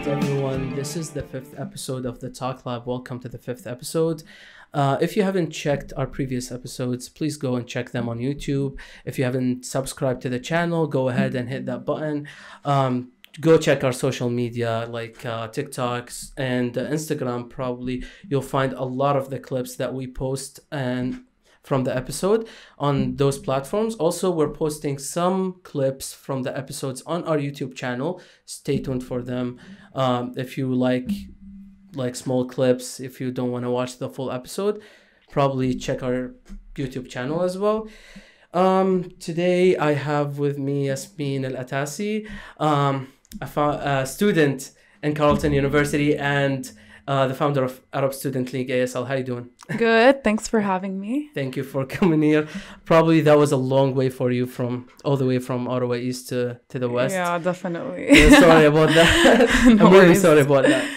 Everyone, this is the 5th episode of the Talk Lab. Welcome to the 5th episode. If you haven't checked our previous episodes, please go and check them on YouTube. If you haven't subscribed to the channel, go ahead and hit that button. Go check our social media like TikToks and Instagram. Probably you'll find a lot of the clips that we post and from the episode on those platforms. Also, we're posting some clips from the episodes on our YouTube channel. Stay tuned for them. If you like small clips, if you don't want to watch the full episode, probably check our YouTube channel as well. Today I have with me Yasmin Atassi, a student in Carleton University and the founder of Arab Student League ASL. How you doing? Good. Thanks for having me. Thank you for coming here. Probably that was a long way for you from all the way from Ottawa East to the West. Yeah, definitely. Yeah, sorry about that. No I'm really worries. sorry about that.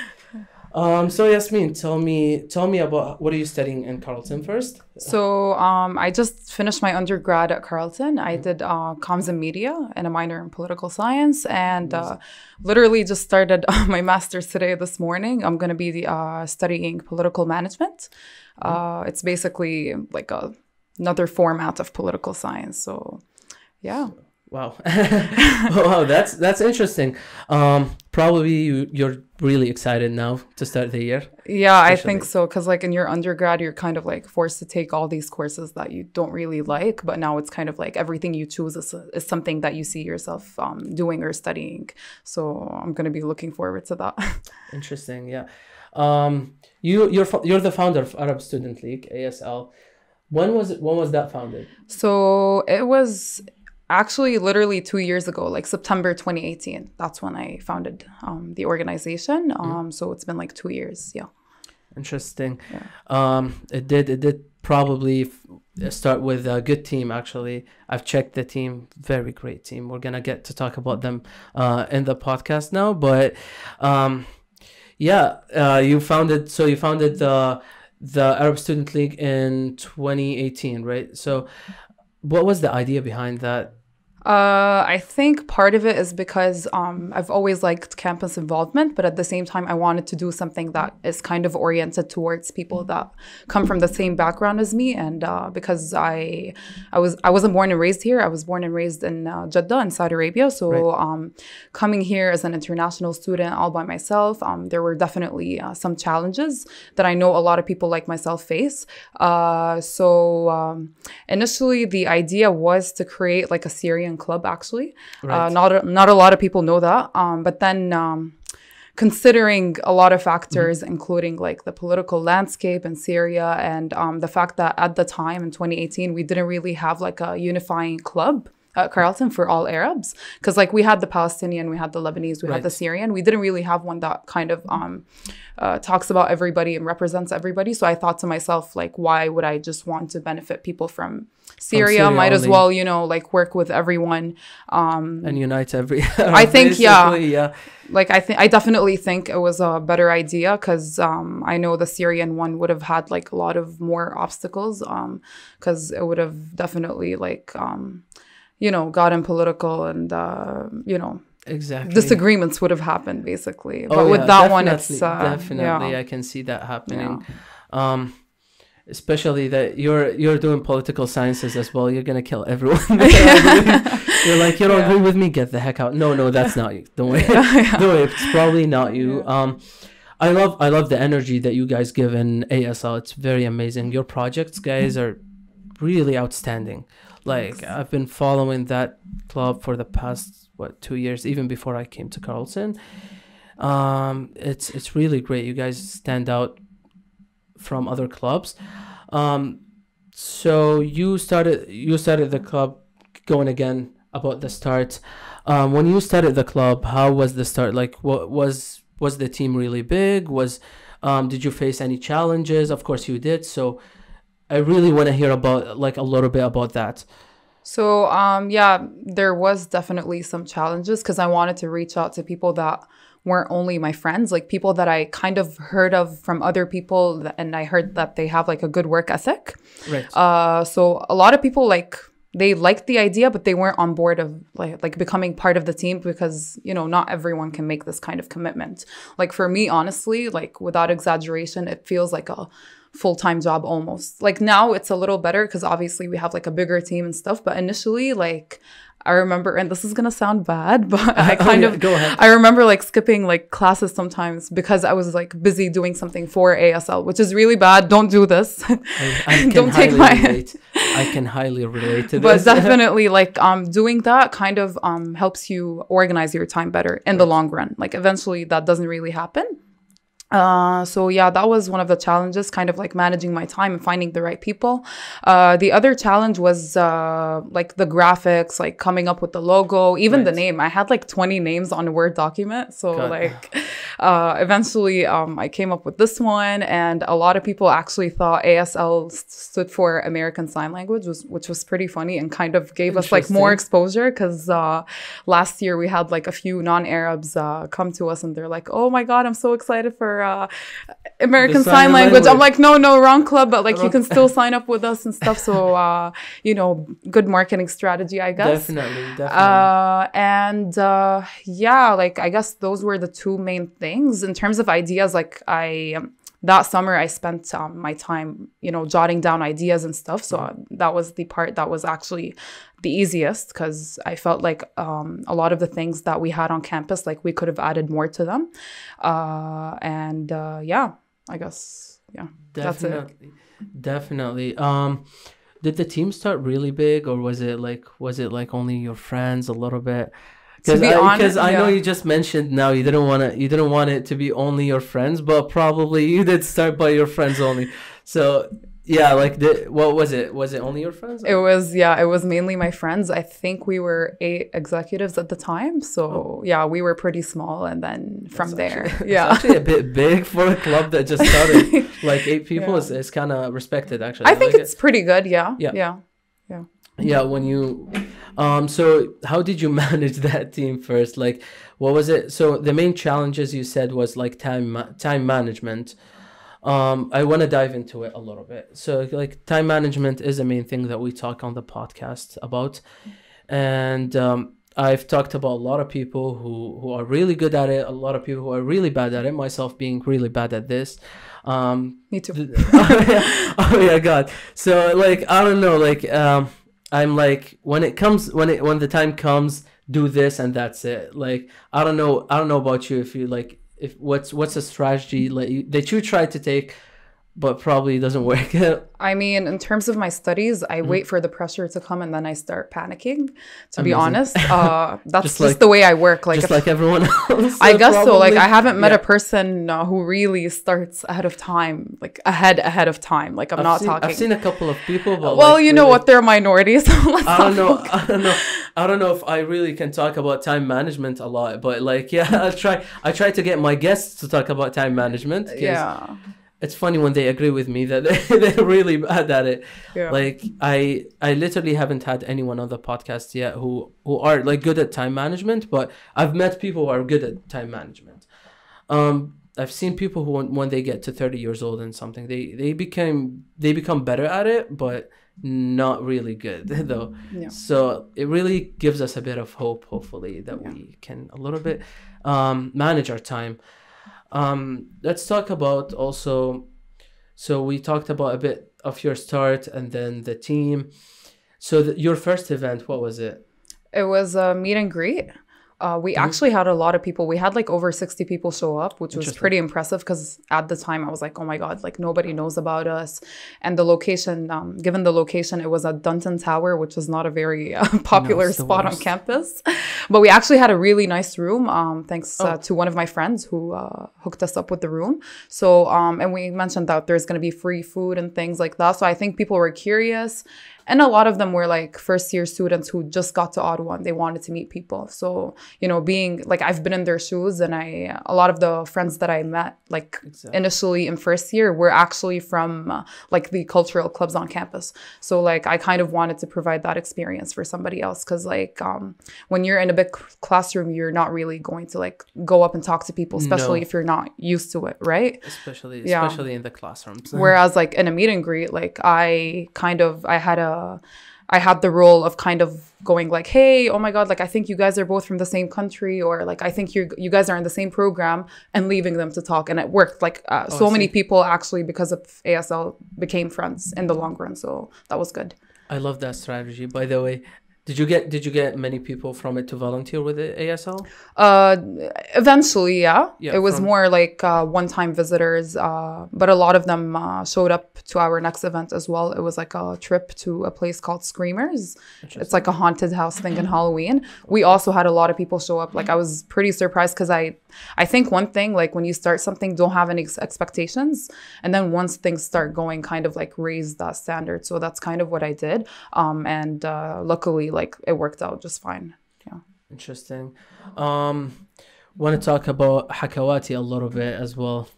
So Yasmin, tell me about what are you studying in Carleton first? So I just finished my undergrad at Carleton. I did comms and media and a minor in political science, and literally just started my master's today this morning. I'm going to be studying political management. It's basically like another format of political science. So yeah. Wow. Wow, that's interesting. Probably you're really excited now to start the year. Yeah, I think so. Because like in your undergrad, you're kind of like forced to take all these courses that you don't really like. But now it's kind of like everything you choose is something that you see yourself doing or studying. So I'm going to be looking forward to that. Interesting. Yeah. You're the founder of Arab Student League, ASL. When was that founded? So it was actually literally 2 years ago, like September 2018. That's when I founded the organization. So it's been like 2 years. Yeah. Interesting. Yeah. It did probably start with a good team. Actually, I've checked the team. Very great team. We're gonna get to talk about them in the podcast now. But you founded the Arab Student League in 2018, right? So what was the idea behind that? I think part of it is because I've always liked campus involvement, but at the same time, I wanted to do something that is kind of oriented towards people that come from the same background as me. And because I wasn't born and raised here, I was born and raised in Jeddah in Saudi Arabia. So coming here as an international student all by myself, there were definitely some challenges that I know a lot of people like myself face. Initially, the idea was to create like a Syrian club, actually. Right. Not a lot of people know that. But then considering a lot of factors, including like the political landscape in Syria and the fact that at the time in 2018, we didn't really have like a unifying club at Carleton for all Arabs. Because like we had the Palestinian, we had the Lebanese, we had the Syrian. We didn't really have one that kind of talks about everybody and represents everybody. So I thought to myself, like, why would I just want to benefit people from Syria? Might as well, like work with everyone. And unite every... I think, like, I definitely think it was a better idea because I know the Syrian one would have had like a lot of more obstacles because it would have definitely like... gotten political and, exactly disagreements would have happened basically. But with that one, it's definitely I can see that happening. Especially that you're doing political sciences as well. You're gonna kill everyone. You're like, you don't agree with me, get the heck out. No, that's not you. Don't worry. Don't worry, it's probably not you. I love the energy that you guys give in ASL. It's very amazing. Your projects, guys, are really outstanding. Like, I've been following that club for the past 2 years, even before I came to Carleton. It's really great. You guys stand out from other clubs. So you started the club. Going again about the start. When you started the club, how was the start? Like, what was the team really big? Did you face any challenges? Of course you did. So I really want to hear about like a little bit about that. So there was definitely some challenges because I wanted to reach out to people that weren't only my friends, like people that I kind of heard of from other people, and I heard that they have like a good work ethic. Right. So a lot of people like they liked the idea, but they weren't on board of like becoming part of the team because, you know, not everyone can make this kind of commitment. Like for me, honestly, like without exaggeration, it feels like a full-time job almost. Like now it's a little better because obviously we have like a bigger team and stuff. But initially, like I remember, and this is gonna sound bad, but I go ahead. I remember like skipping like classes sometimes because I was like busy doing something for ASL, which is really bad. Don't do this. I Don't take my relate. I can highly relate to but this. definitely like doing that kind of helps you organize your time better in the long run. Like eventually that doesn't really happen. So yeah, that was one of the challenges, kind of like managing my time and finding the right people. The other challenge was like the graphics, like coming up with the logo, even the name. I had like 20 names on a Word document. So like eventually I came up with this one, and a lot of people actually thought ASL stood for American Sign Language, which was pretty funny and kind of gave us like more exposure because last year we had like a few non-Arabs come to us and they're like, oh my God, I'm so excited for American Sign Language. I'm like, no, wrong club, but like you can still sign up with us and stuff. So, you know, good marketing strategy, I guess. Definitely. Yeah, like I guess those were the two main things. In terms of ideas, like that summer I spent my time, you know, jotting down ideas and stuff. So that was the part that was actually the easiest because I felt like a lot of the things that we had on campus, like we could have added more to them. Yeah, I guess, yeah, Definitely. that's it. Definitely. Did the team start really big, or was it like only your friends a little bit? Because I know you just mentioned now you didn't want it to be only your friends, but probably you did start by your friends only. So yeah, like what was it? Was it only your friends? It was mainly my friends. I think we were 8 executives at the time. So yeah, we were pretty small, and then from there, it's actually a bit big for a club that just started. Like 8 people is kind of respected, actually. I think it's pretty good. Yeah. Yeah, when you so how did you manage that team first? Like what was it? So the main challenges you said was like time management. I want to dive into it a little bit. So like time management is the main thing that we talk on the podcast about. And I've talked about a lot of people who are really good at it, a lot of people who are really bad at it, myself being really bad at this. Me too. Oh yeah, God. So like I don't know, like I'm like when the time comes, do this and that's it. Like I don't know about you, if you like what's a strategy like that you try to take but probably doesn't work. I mean, in terms of my studies, I wait for the pressure to come and then I start panicking, to be Amazing. honest. That's just the way I work. Like just like everyone else. I guess probably. So. Like I haven't met a person who really starts ahead of time, like ahead of time. Like I've seen a couple of people, but well, like, you know what, they're minorities. So I don't know if I really can talk about time management a lot, but like yeah, I try to get my guests to talk about time management. Yeah. It's funny when they agree with me that they're really bad at it. Yeah. Like I literally haven't had anyone on the podcast yet who are like good at time management, but I've met people who are good at time management. I've seen people who when they get to 30 years old and something, they become better at it, but not really good though. Yeah. So it really gives us a bit of hope, hopefully, that we can a little bit manage our time. Let's talk about also, so we talked about a bit of your start and then the team. So your first event, what was it? It was a meet and greet. We actually had a lot of people. We had like over 60 people show up, which was pretty impressive because at the time I was like, oh my God, like nobody knows about us. And the location, given the location, it was at Dunton Tower, which is not a very popular spot on campus. But we actually had a really nice room, thanks to one of my friends who hooked us up with the room. So, and we mentioned that there's going to be free food and things like that. So I think people were curious. And a lot of them were like first year students who just got to Ottawa and they wanted to meet people. So, you know, being like, I've been in their shoes, and a lot of the friends that I met like initially in first year were actually from like the cultural clubs on campus. So like I kind of wanted to provide that experience for somebody else. Cause like when you're in a big classroom, you're not really going to like go up and talk to people, especially if you're not used to it. Right. Especially in the classrooms. Whereas like in a meet and greet, like I had I had the role of kind of going like, hey, oh my God, like I think you guys are both from the same country, or like I think you guys are in the same program, and leaving them to talk. And it worked. Like so many people actually, because of ASL, became friends in the long run. So that was good. I love that strategy. By the way, did you get many people from it to volunteer with the ASL? Eventually, yeah. It was from... more like one-time visitors, but a lot of them showed up to our next event as well. It was like a trip to a place called Screamers. It's like a haunted house thing in Halloween. We also had a lot of people show up. Like I was pretty surprised because I think one thing, like when you start something, don't have any expectations, and then once things start going, kind of like raise that standard. So that's kind of what I did, and luckily, like it worked out just fine. Yeah. Interesting. Want to talk about Hakawati a little bit as well.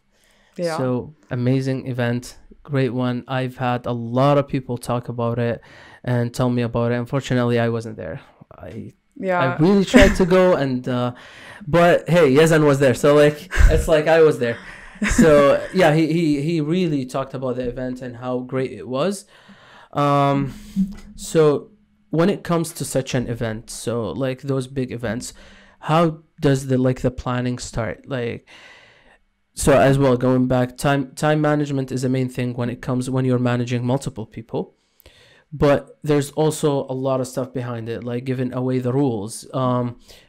Yeah. So amazing event, great one. I've had a lot of people talk about it and tell me about it. Unfortunately, I wasn't there. I really tried to go, and but hey, Yazan was there, so like it's like I was there. So yeah, he really talked about the event and how great it was. So when it comes to such an event, so like those big events, how does the planning start? Like, so as well, going back, time management is a main thing when you're managing multiple people. But there's also a lot of stuff behind it, like giving away the rules,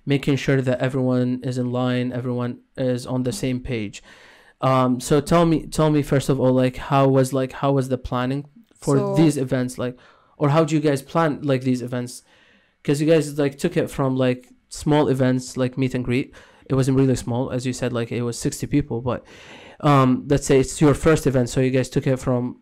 making sure that everyone is in line, everyone is on the same page. So tell me first of all, like how was the planning for these events, like, or how do you guys plan like these events? Because you guys like took it from like small events like meet and greet. It wasn't really small, as you said, like it was 60 people. But let's say it's your first event, so you guys took it from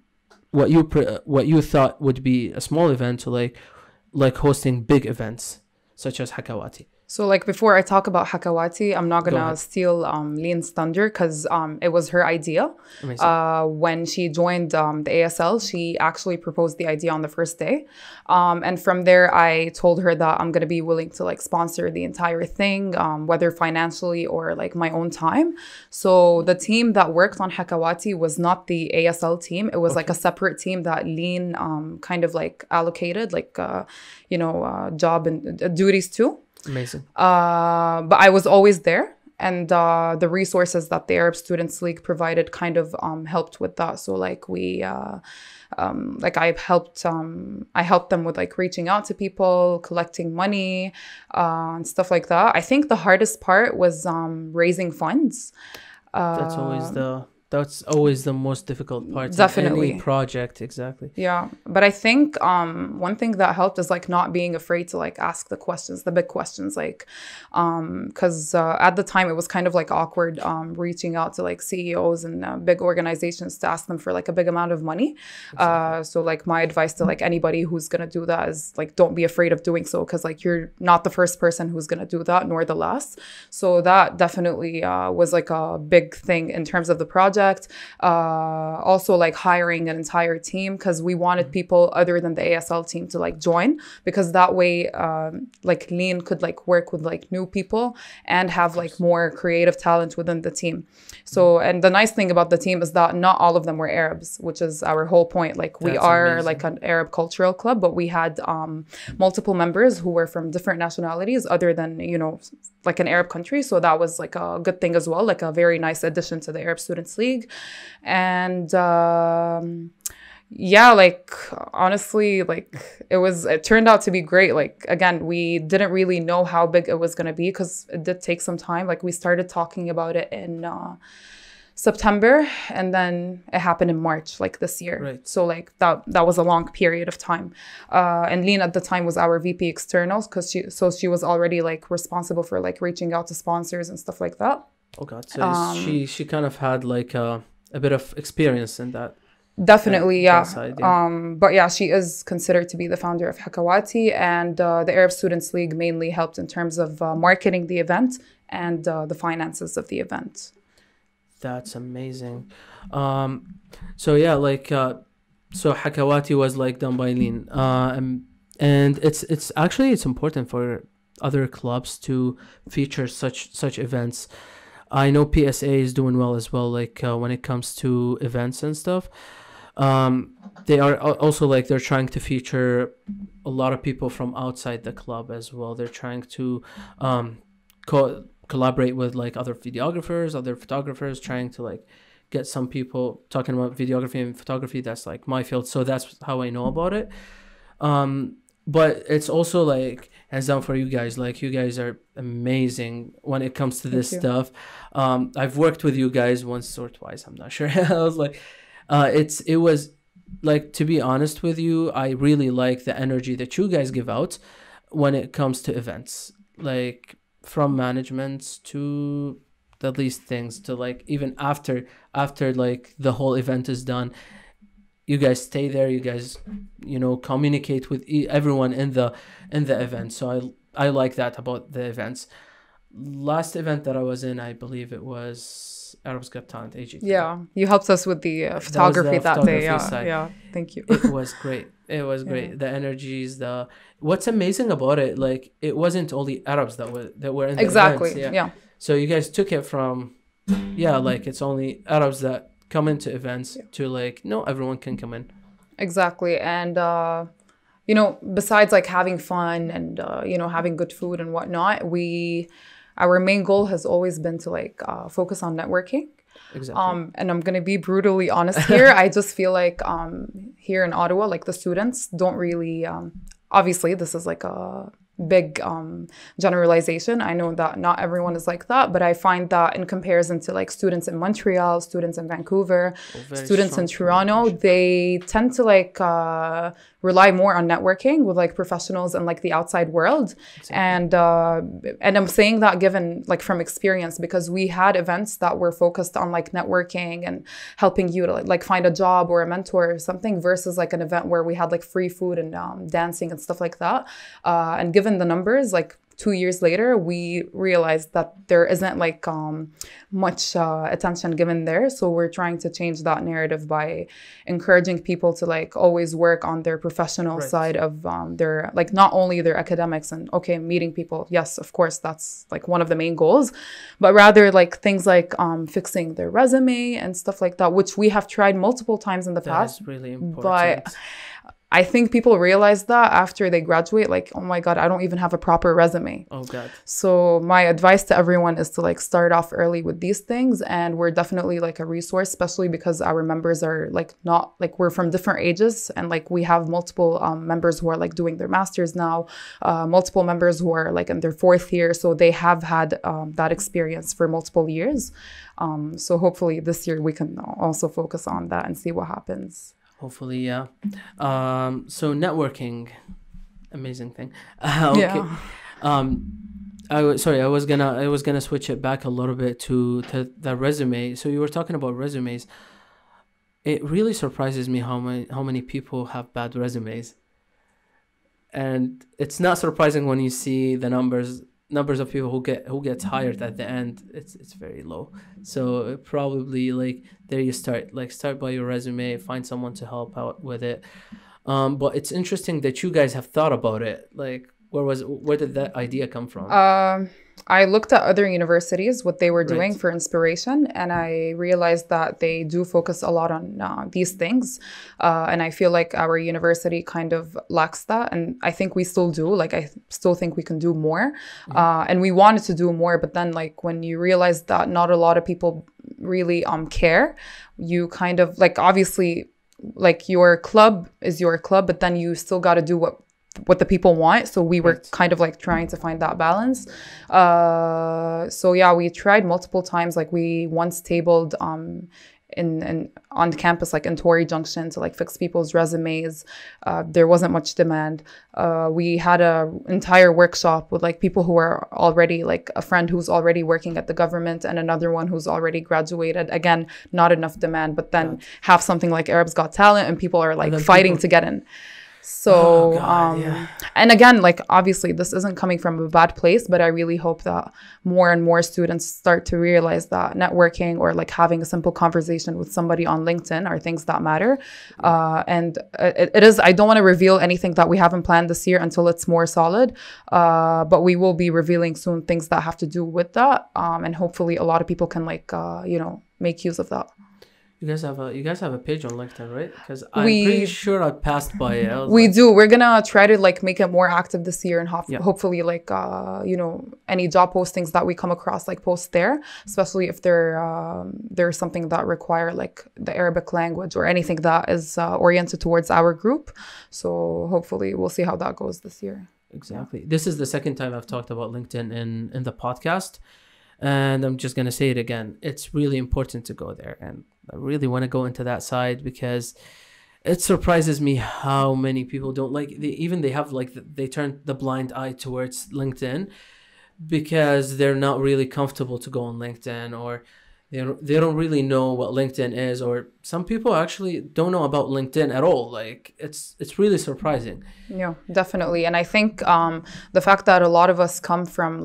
what you thought would be a small event to like hosting big events such as Hakawati. So like before I talk about Hakawati, I'm not gonna steal Lean's thunder, because it was her idea. When she joined the ASL, she actually proposed the idea on the first day, and from there I told her that I'm gonna be willing to like sponsor the entire thing, whether financially or like my own time. So the team that worked on Hakawati was not the ASL team. It was like a separate team that Lean kind of like allocated like job and duties to. Amazing. But I was always there, and the resources that the Arab Students League provided kind of helped with that. So like I helped them with like reaching out to people, collecting money, and stuff like that. I think the hardest part was raising funds. That's always the most difficult part. Definitely. In any project, exactly. Yeah. But I think one thing that helped is like not being afraid to like ask the big questions, like because at the time it was kind of like awkward reaching out to like CEOs and big organizations to ask them for like a big amount of money. Exactly. So like my advice to like anybody who's gonna do that is like don't be afraid of doing so, because like you're not the first person who's gonna do that, nor the last. So that definitely was like a big thing in terms of the project. Also like hiring an entire team, because we wanted people other than the ASL team to like join, because that way like Lean could like work with like new people and have like more creative talent within the team. So, and the nice thing about the team is that not all of them were Arabs, which is our whole point. Like we are amazing. Like an Arab cultural club, but we had multiple members who were from different nationalities other than, like an Arab country. So that was like a good thing as well, like a very nice addition to the Arab Students League. And yeah, like honestly, like it turned out to be great. Like again, we didn't really know how big it was going to be, because it did take some time. Like we started talking about it in September, and then it happened in March, like this year. Right. So like that was a long period of time. And Lean at the time was our VP externals, because she was already like responsible for like reaching out to sponsors and stuff like that. Oh God! So she kind of had like a bit of experience in that. Definitely, yeah. Side, yeah. But yeah, she is considered to be the founder of Hakawati, and the Arab Students League mainly helped in terms of marketing the event and the finances of the event. That's amazing. So yeah, like so Hakawati was like done by Lean, and it's actually important for other clubs to feature such events. I know PSA is doing well as well, like when it comes to events and stuff. They are also like they're trying to feature a lot of people from outside the club as well. They're trying to collaborate with like other videographers, other photographers, trying to like get some people talking about videography and photography. That's like my field, so that's how I know about it. But it's also like hands down for you guys. Like you guys are amazing when it comes to this stuff. I've worked with you guys once or twice, I'm not sure. I was like, it was like, to be honest with you, I really like the energy that you guys give out when it comes to events, like from management to the least things to like even after like the whole event is done. You guys stay there, you guys, you know, communicate with everyone in the event. So I like that about the events. Last event that I was in, I believe it was Arab's Got Talent AG. Yeah, you helped us with the photography that day. Yeah, thank you. It was great. It was great. Yeah. The energies, what's amazing about it, like it wasn't only Arabs that were in the exactly. events. Yeah. So you guys took it from, like it's only Arabs that come into events to like, no, everyone can come in. Exactly. And, you know, besides like having fun and, you know, having good food and whatnot, our main goal has always been to like focus on networking. Exactly. And I'm going to be brutally honest here. I just feel like here in Ottawa, like the students don't really, obviously this is like a big generalization. I know that not everyone is like that, but I find that in comparison to like students in Montreal, students in Vancouver, students in Toronto, they tend to like rely more on networking with like professionals and like the outside world. Exactly. And I'm saying that given like from experience, because we had events that were focused on like networking and helping you to like find a job or a mentor or something, versus like an event where we had like free food and dancing and stuff like that. And given the numbers, like 2 years later, we realized that there isn't like much attention given there. So we're trying to change that narrative by encouraging people to like always work on their professional side of their, like not only their academics and meeting people. Yes, of course, that's like one of the main goals, but rather like things like fixing their resume and stuff like that, which we have tried multiple times in the past. That is really important. But I think people realize that after they graduate, like, oh my God, I don't even have a proper resume. Oh God. So my advice to everyone is to like start off early with these things. And we're definitely like a resource, especially because our members are like not like, we're from different ages. And like we have multiple members who are like doing their masters now, multiple members who are like in their 4th year. So they have had that experience for multiple years. So hopefully this year we can also focus on that and see what happens. Hopefully, yeah. So networking, amazing thing. Okay. Yeah. I was gonna switch it back a little bit to the resume. So you were talking about resumes. It really surprises me how many people have bad resumes, and it's not surprising when you see the numbers of people who gets hired at the end. It's very low. So probably like there you start by your resume, find someone to help out with it. But it's interesting that you guys have thought about it. Like where did that idea come from? I looked at other universities, what they were doing for inspiration, and I realized that they do focus a lot on these things. And I feel like our university kind of lacks that. And I think we still do. Like, I still think we can do more. And we wanted to do more. But then, like, when you realize that not a lot of people really care, you kind of, like, obviously, like, your club is your club, but then you still got to do what the people want. So we were kind of like trying to find that balance. So yeah, we tried multiple times. Like we once tabled in on campus, like in Torrey Junction, to like fix people's resumes. There wasn't much demand. We had a entire workshop with like people who were already, like a friend who's already working at the government and another one who's already graduated. Again, not enough demand, but then have something like Arab's Got Talent and people are like fighting to get in. So, and again, like, obviously this isn't coming from a bad place, but I really hope that more and more students start to realize that networking or like having a simple conversation with somebody on LinkedIn are things that matter. And it is, I don't want to reveal anything that we haven't planned this year until it's more solid. But we will be revealing soon things that have to do with that. And hopefully a lot of people can like, make use of that. You guys have a page on LinkedIn, right? Because I'm pretty sure I passed by it. We do. We're gonna try to like make it more active this year, and hopefully like any job postings that we come across, like post there, especially if there's something that require like the Arabic language or anything that is oriented towards our group. So hopefully we'll see how that goes this year. Exactly. This is the second time I've talked about LinkedIn in the podcast, and I'm just gonna say it again. It's really important to go there, and I really want to go into that side because it surprises me how many people don't like. They turn the blind eye towards LinkedIn because they're not really comfortable to go on LinkedIn, or they don't really know what LinkedIn is, or some people actually don't know about LinkedIn at all. Like it's really surprising. Yeah, definitely. And I think the fact that a lot of us come from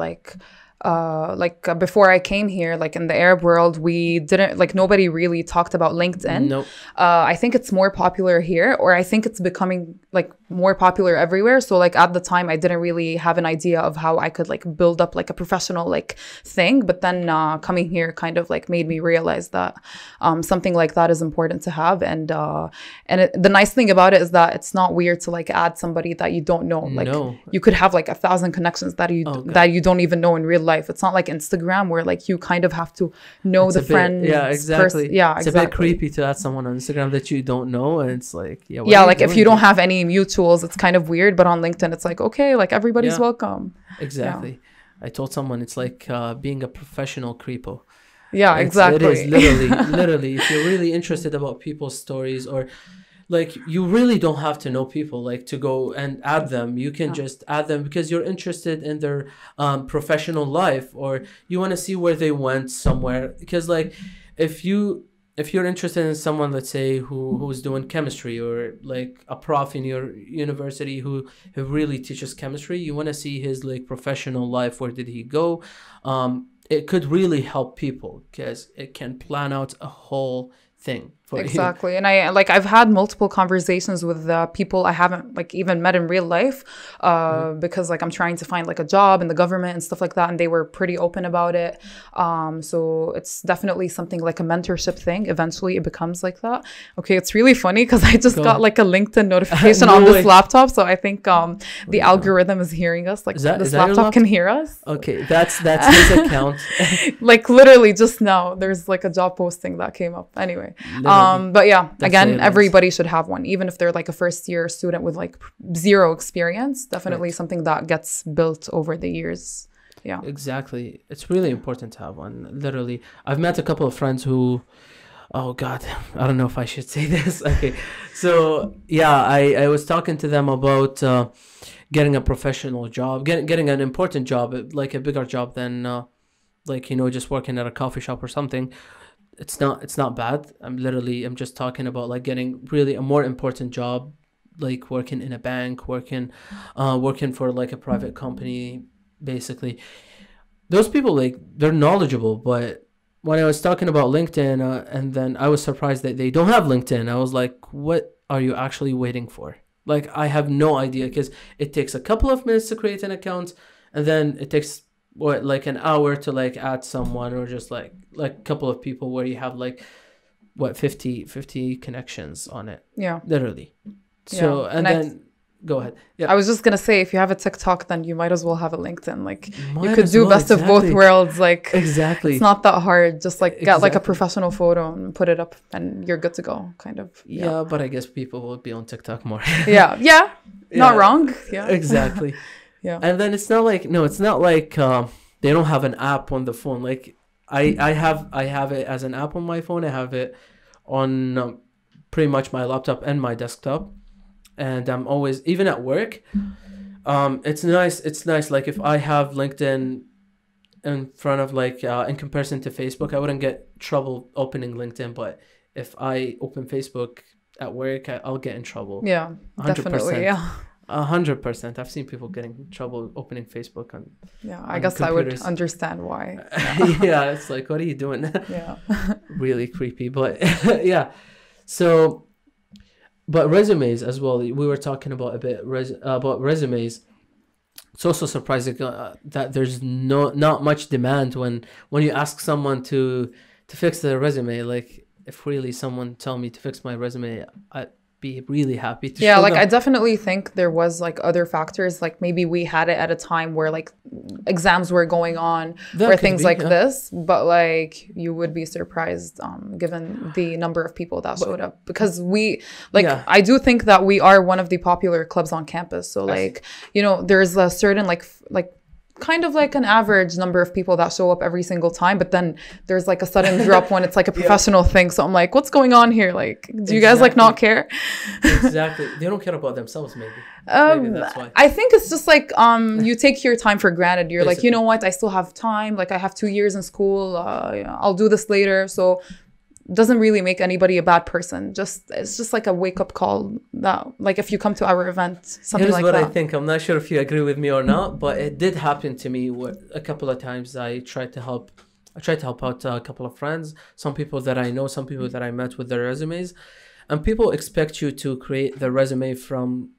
before I came here, like in the Arab world, we didn't nobody really talked about LinkedIn. Nope. I think it's more popular here, or I think it's becoming like more popular everywhere. So like at the time, I didn't really have an idea of how I could like build up like a professional like thing. But then coming here kind of like made me realize that something like that is important to have. And the nice thing about it is that it's not weird to like add somebody that you don't know. Like you could have like 1,000 connections that you don't even know in real life. It's not like Instagram where like you kind of have to know the friend. Yeah, exactly. It's exactly. a bit creepy to add someone on Instagram that you don't know, and it's like if you don't have any mutuals, it's kind of weird. But on LinkedIn, it's like okay, like everybody's welcome. Exactly. I told someone it's like being a professional creepo. Yeah, exactly. It is literally. If you're really interested about people's stories, or like you really don't have to know people like to go and add them. You can just add them because you're interested in their professional life, or you want to see where they went somewhere. Because like if you're interested in someone, let's say who's doing chemistry, or like a prof in your university who really teaches chemistry, you want to see his like professional life. Where did he go? It could really help people because it can plan out a whole thing for exactly. And I've had multiple conversations with people I haven't like even met in real life because like I'm trying to find like a job in the government and stuff like that, and they were pretty open about it. So it's definitely something like a mentorship thing. Eventually it becomes like that. Okay, it's really funny because I just got like a LinkedIn notification on this laptop, so I think the algorithm is hearing us. Like this laptop can hear us. Okay, that's his account. Like literally just now there's like a job posting that came up. Anyway. But yeah, again, everybody should have one, even if they're like a first year student with like zero experience. Definitely something that gets built over the years. Yeah, exactly. It's really important to have one. Literally, I've met a couple of friends who, oh God, I don't know if I should say this. Okay, so yeah, I was talking to them about getting a professional job, getting an important job, like a bigger job than just working at a coffee shop or something. It's not bad. I'm just talking about like getting really a more important job, like working in a bank, working for like a private company, basically. Those people, like, they're knowledgeable, but when I was talking about LinkedIn, and then I was surprised that they don't have LinkedIn. I was like, what are you actually waiting for? Like, I have no idea, because it takes a couple of minutes to create an account, and then it takes like an hour to like add someone, or just like a couple of people where you have like 50 connections on it. Yeah, literally. So and then go ahead. Yeah, I was just gonna say, if you have a TikTok, then you might as well have a LinkedIn. Like you could do best of both worlds. Like exactly, it's not that hard. Just like get like a professional photo and put it up, and you're good to go. Kind of. Yeah, but I guess people will be on TikTok more. yeah, not wrong. Yeah, exactly. Yeah, and then it's not like they don't have an app on the phone. Like I have it as an app on my phone. I have it on pretty much my laptop and my desktop, and I'm always, even at work, it's nice. Like if I have LinkedIn in front of in comparison to Facebook, I wouldn't get trouble opening LinkedIn, but if I open Facebook at work, I'll get in trouble. Yeah, 100%. Definitely. Yeah. 100%. I've seen people getting in trouble opening Facebook on. Yeah, I guess computers. I would understand why. Yeah, it's like, what are you doing? Yeah. Really creepy, but yeah. So, but resumes as well. We were talking about a bit about resumes. It's also surprising that there's not much demand when you ask someone to fix their resume. Like, if really someone tell me to fix my resume, I'd be really happy to Yeah, show like them. I definitely think there was like other factors, like maybe we had it at a time where like exams were going on That or could things be, like yeah. this, but like you would be surprised given the number of people that showed up, because we like Yeah. I do think that we are one of the popular clubs on campus. So like, you know, there's a certain like kind of like an average number of people that show up every single time, but then there's like a sudden drop when it's like a professional thing. So I'm like, what's going on here? Like, do you guys like not care? Exactly. They don't care about themselves, maybe. Maybe that's why. I think it's just like you take your time for granted. You're like, Basically. you know what? I still have time. Like I have 2 years in school. I'll do this later. So doesn't really make anybody a bad person. It's just like a wake up call that like if you come to our event, something Here's like what that. I think. I'm not sure if you agree with me or not, but it did happen to me a couple of times. I tried to help out a couple of friends, some people that I know, some people that I met with their resumes, and people expect you to create the resume from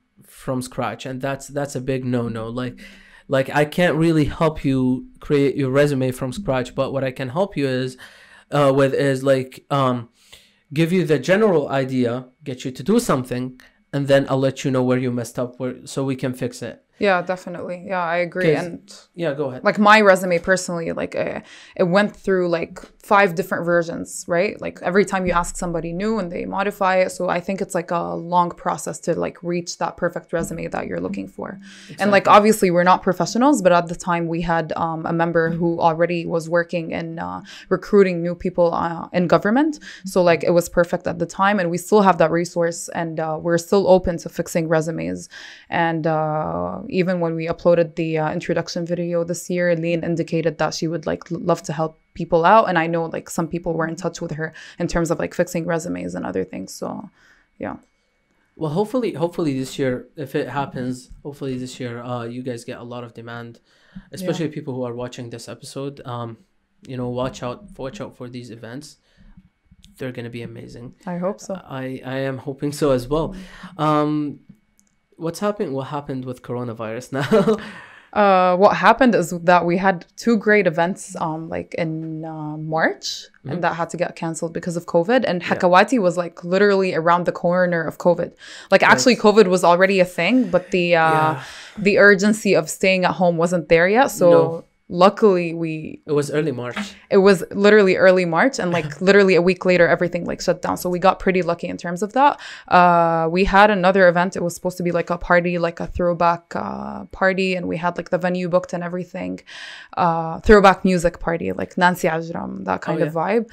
scratch, and that's a big no. Like I can't really help you create your resume from scratch, but what I can help you is give you the general idea, get you to do something, and then I'll let you know where you messed up, so we can fix it. Yeah, definitely. Yeah, I agree. 'Cause- And Yeah, go ahead. like my resume personally, like it went through like 5 different versions, right? Like every time you ask somebody new and they modify it. So I think it's like a long process to like reach that perfect resume that you're looking for. And like obviously we're not professionals, but at the time we had a member who already was working in recruiting new people in government. So like it was perfect at the time, and we still have that resource, and we're still open to fixing resumes. And even when we uploaded the introduction video this year, Lean indicated that she would like love to help people out, and I know like some people were in touch with her in terms of like fixing resumes and other things. So yeah. Well, hopefully this year, if it happens, hopefully this year, you guys get a lot of demand, especially people who are watching this episode. You know, watch out for these events. They're gonna be amazing. I hope so. I am hoping so as well. What happened with coronavirus now? What happened is that we had 2 great events like in March, and that had to get canceled because of COVID. And Hakawati was like literally around the corner of COVID. Like actually COVID was already a thing, but the urgency of staying at home wasn't there yet. So luckily it was early March. It was literally early March, and like literally a week later everything like shut down. So we got pretty lucky in terms of that. We had another event. It was supposed to be like a party, like a throwback party, and we had like the venue booked and everything. Throwback music party, like Nancy Ajram, that kind of vibe.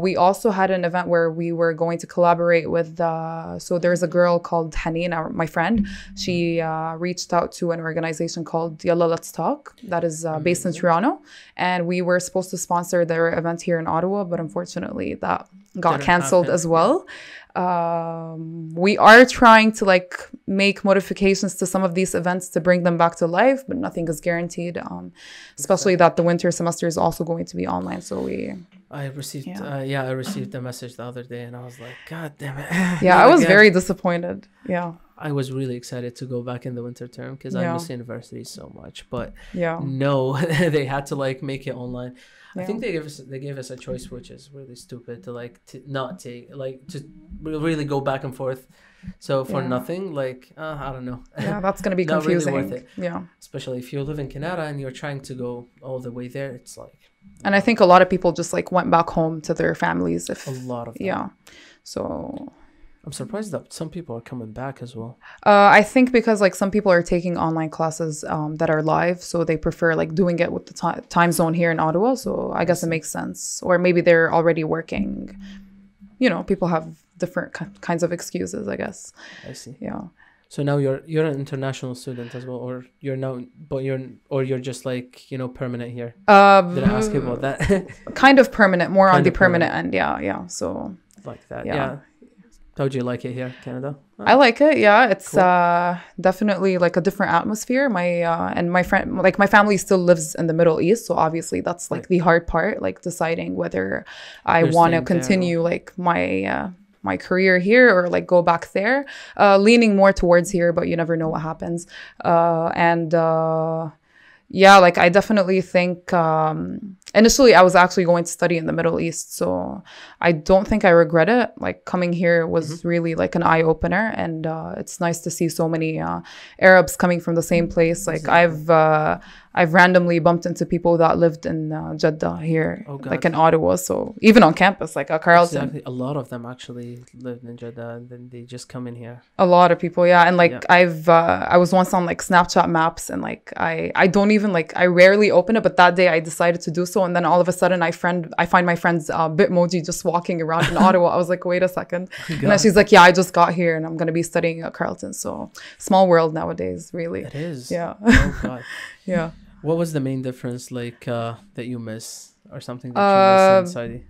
We also had an event where we were going to collaborate with so there's a girl called Haneen, my friend. She reached out to an organization called Yalla Let's Talk that is based in Toronto, and we were supposed to sponsor their event here in Ottawa, but unfortunately that got canceled as well. We are trying to like make modifications to some of these events to bring them back to life, but nothing is guaranteed, especially that the winter semester is also going to be online. So I received I received the message the other day, and I was like, God damn it. Yeah, I was very disappointed. Yeah. I was really excited to go back in the winter term because I miss university so much. But no, they had to like make it online. Yeah. I think they gave us a choice, which is really stupid, to not take, like, to really go back and forth. So for nothing, like, I don't know. Yeah, that's going to be not confusing. Really worth it. Yeah. Especially if you live in Canada and you're trying to go all the way there, it's like. And I think a lot of people just like went back home to their families. A lot of them. Yeah. So. I'm surprised that some people are coming back as well. I think because like some people are taking online classes that are live, so they prefer like doing it with the time zone here in Ottawa. So I guess it makes sense. Or maybe they're already working. You know, people have different kinds of excuses, I guess. I see. Yeah. So now you're an international student as well, or you're just like, you know, permanent here. Did I ask you about that? Kind of permanent, more on the permanent end. Yeah. So like that. Yeah. How do you like it here, Canada? I like it. Yeah, it's cool. Definitely like a different atmosphere. My family still lives in the Middle East, so obviously that's like the hard part, like deciding whether I want to continue like my career here or like go back there. Leaning more towards here, but you never know what happens. Yeah, like I definitely think initially I was actually going to study in the Middle East, so I don't think I regret it. Like coming here was really like an eye opener, and it's nice to see so many Arabs coming from the same place. Like I've randomly bumped into people that lived in Jeddah here, like in Ottawa. So even on campus, like at Carleton. Exactly. A lot of them actually lived in Jeddah, and then they just come in here. A lot of people, yeah. And like I was once on like Snapchat Maps, and like I don't even like, I rarely open it, but that day I decided to do so, and then all of a sudden I find my friend's Bitmoji just walking around in Ottawa. I was like, wait a second. And then she's like, yeah, I just got here and I'm gonna be studying at Carleton. So small world nowadays, really. It is. Yeah. Oh God. Yeah. What was the main difference, like, that you miss, or something that you miss in Saudi?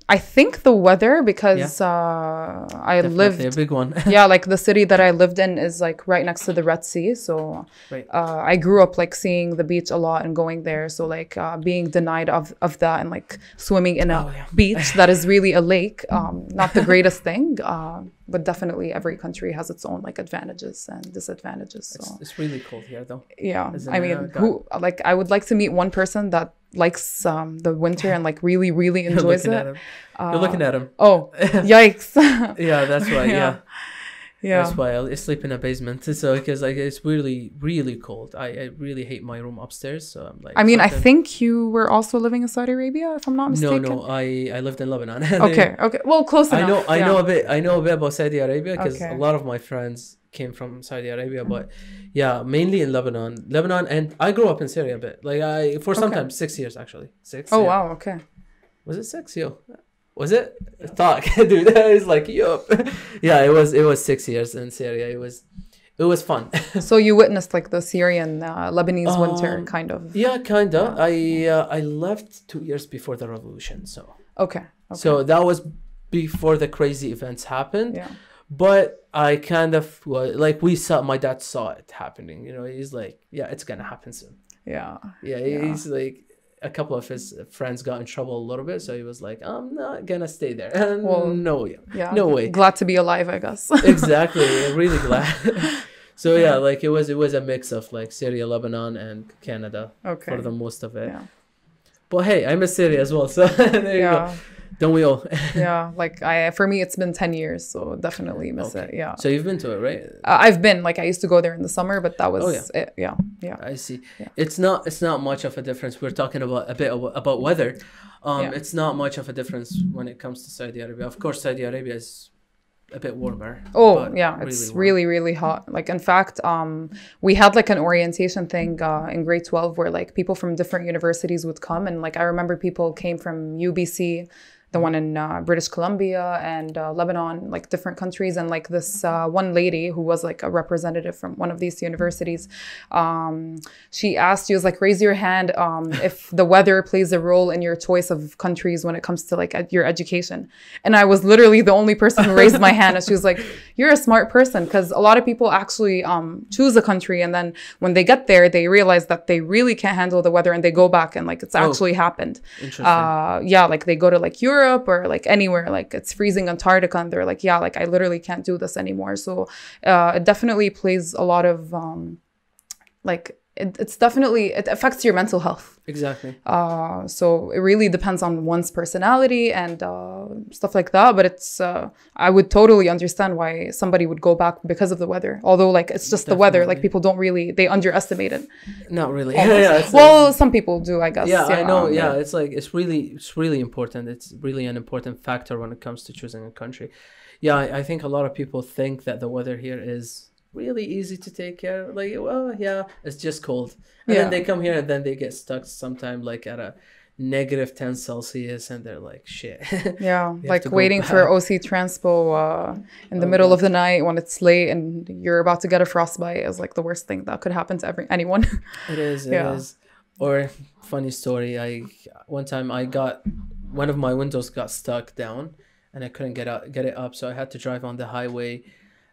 I think the weather, because I lived a big one. yeah, like the city that I lived in is like right next to the Red Sea, so I grew up like seeing the beach a lot and going there. So like being denied of that and like swimming in a beach that is really a lake, not the greatest thing, but definitely every country has its own like advantages and disadvantages. So it's really cold here though. Yeah, I mean, I would like to meet one person that likes the winter and like really enjoys it. You're looking at him. Oh, yikes. Yeah, that's why. Yeah. That's why I sleep in a basement. So because like it's really cold. I really hate my room upstairs. So I'm like, I mean, I think you were also living in Saudi Arabia, if I'm not mistaken. No, I lived in Lebanon. Okay. Well, close enough. I know a bit about Saudi Arabia, because a lot of my friends came from Saudi Arabia, but yeah, mainly in Lebanon, and I grew up in Syria a bit. Like sometimes 6 years actually. 6. Oh wow, okay. Was it 6? Yo, was it? Talk, dude. It's like yup. Yeah, it was 6 years in Syria. It was fun. So you witnessed like the Syrian Lebanese winter, kind of. Yeah, kinda. I left 2 years before the revolution, so. Okay. So that was before the crazy events happened. Yeah. But I kind of like my dad saw it happening. You know, he's like, yeah, it's gonna happen soon. Yeah. Yeah, he's like, a couple of his friends got in trouble a little bit, so he was like, I'm not gonna stay there. And no way. Glad to be alive, I guess. Exactly. Really glad. So yeah, like it was a mix of like Syria, Lebanon, and Canada for the most of it. Yeah. But hey, I miss Syria as well. So there you go. Don't we all? Yeah, like for me, it's been 10 years, so definitely miss it. Yeah. So you've been to it, right? I've been, like, I used to go there in the summer, but that was it. Yeah. I see. Yeah. It's not much of a difference. We're talking about a bit about weather. It's not much of a difference when it comes to Saudi Arabia. Of course, Saudi Arabia is a bit warmer. Oh yeah, it's really hot. Like in fact, we had like an orientation thing in grade 12 where like people from different universities would come, and like I remember people came from UBC, the one in British Columbia, and Lebanon, like different countries. And like this one lady who was like a representative from one of these universities, she was like, raise your hand if the weather plays a role in your choice of countries when it comes to like your education. And I was literally the only person who raised my hand, and she was like, you're a smart person, because a lot of people actually choose a country, and then when they get there, they realize that they really can't handle the weather, and they go back, and like it's actually happened. Interesting. Yeah, like they go to like Europe or like anywhere, like it's freezing Antarctica, and they're like, yeah, like I literally can't do this anymore. So it definitely plays a lot of like it affects your mental health. Exactly. So it really depends on one's personality and stuff like that. But it's I would totally understand why somebody would go back because of the weather. Although like it's just the weather. Like people they underestimate it. Not really. Well, some people do, I guess. Yeah, I know. Yeah, it's like it's really important. It's really an important factor when it comes to choosing a country. Yeah, I think a lot of people think that the weather here is really easy to take care of. Like, well, yeah, it's just cold, and then they come here and then they get stuck sometime like at a -10 Celsius, and they're like, shit. Yeah, like waiting for OC Transpo in the middle of the night when it's late and you're about to get a frostbite is like the worst thing that could happen to anyone. It is. Or funny story, one time one of my windows got stuck down and I couldn't get it up, so I had to drive on the highway.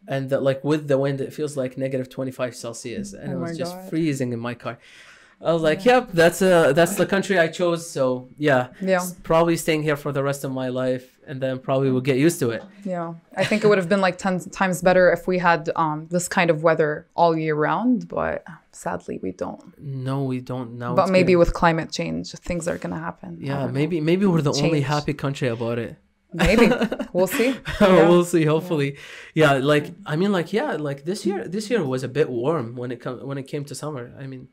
And like with the wind, it feels like -25 Celsius, and it was just freezing in my car. I was like, "Yep, that's the country I chose." So yeah, probably staying here for the rest of my life. and then probably we'll get used to it. Yeah, I think it would have been like 10 times better if we had this kind of weather all year round, but sadly we don't. No, we don't now. But maybe with climate change, things are gonna happen. Yeah, maybe we're the only happy country about it. Maybe. We'll see. Yeah. We'll see, hopefully. Yeah, like I mean, like, yeah, like this year was a bit warm when it came to summer. I mean,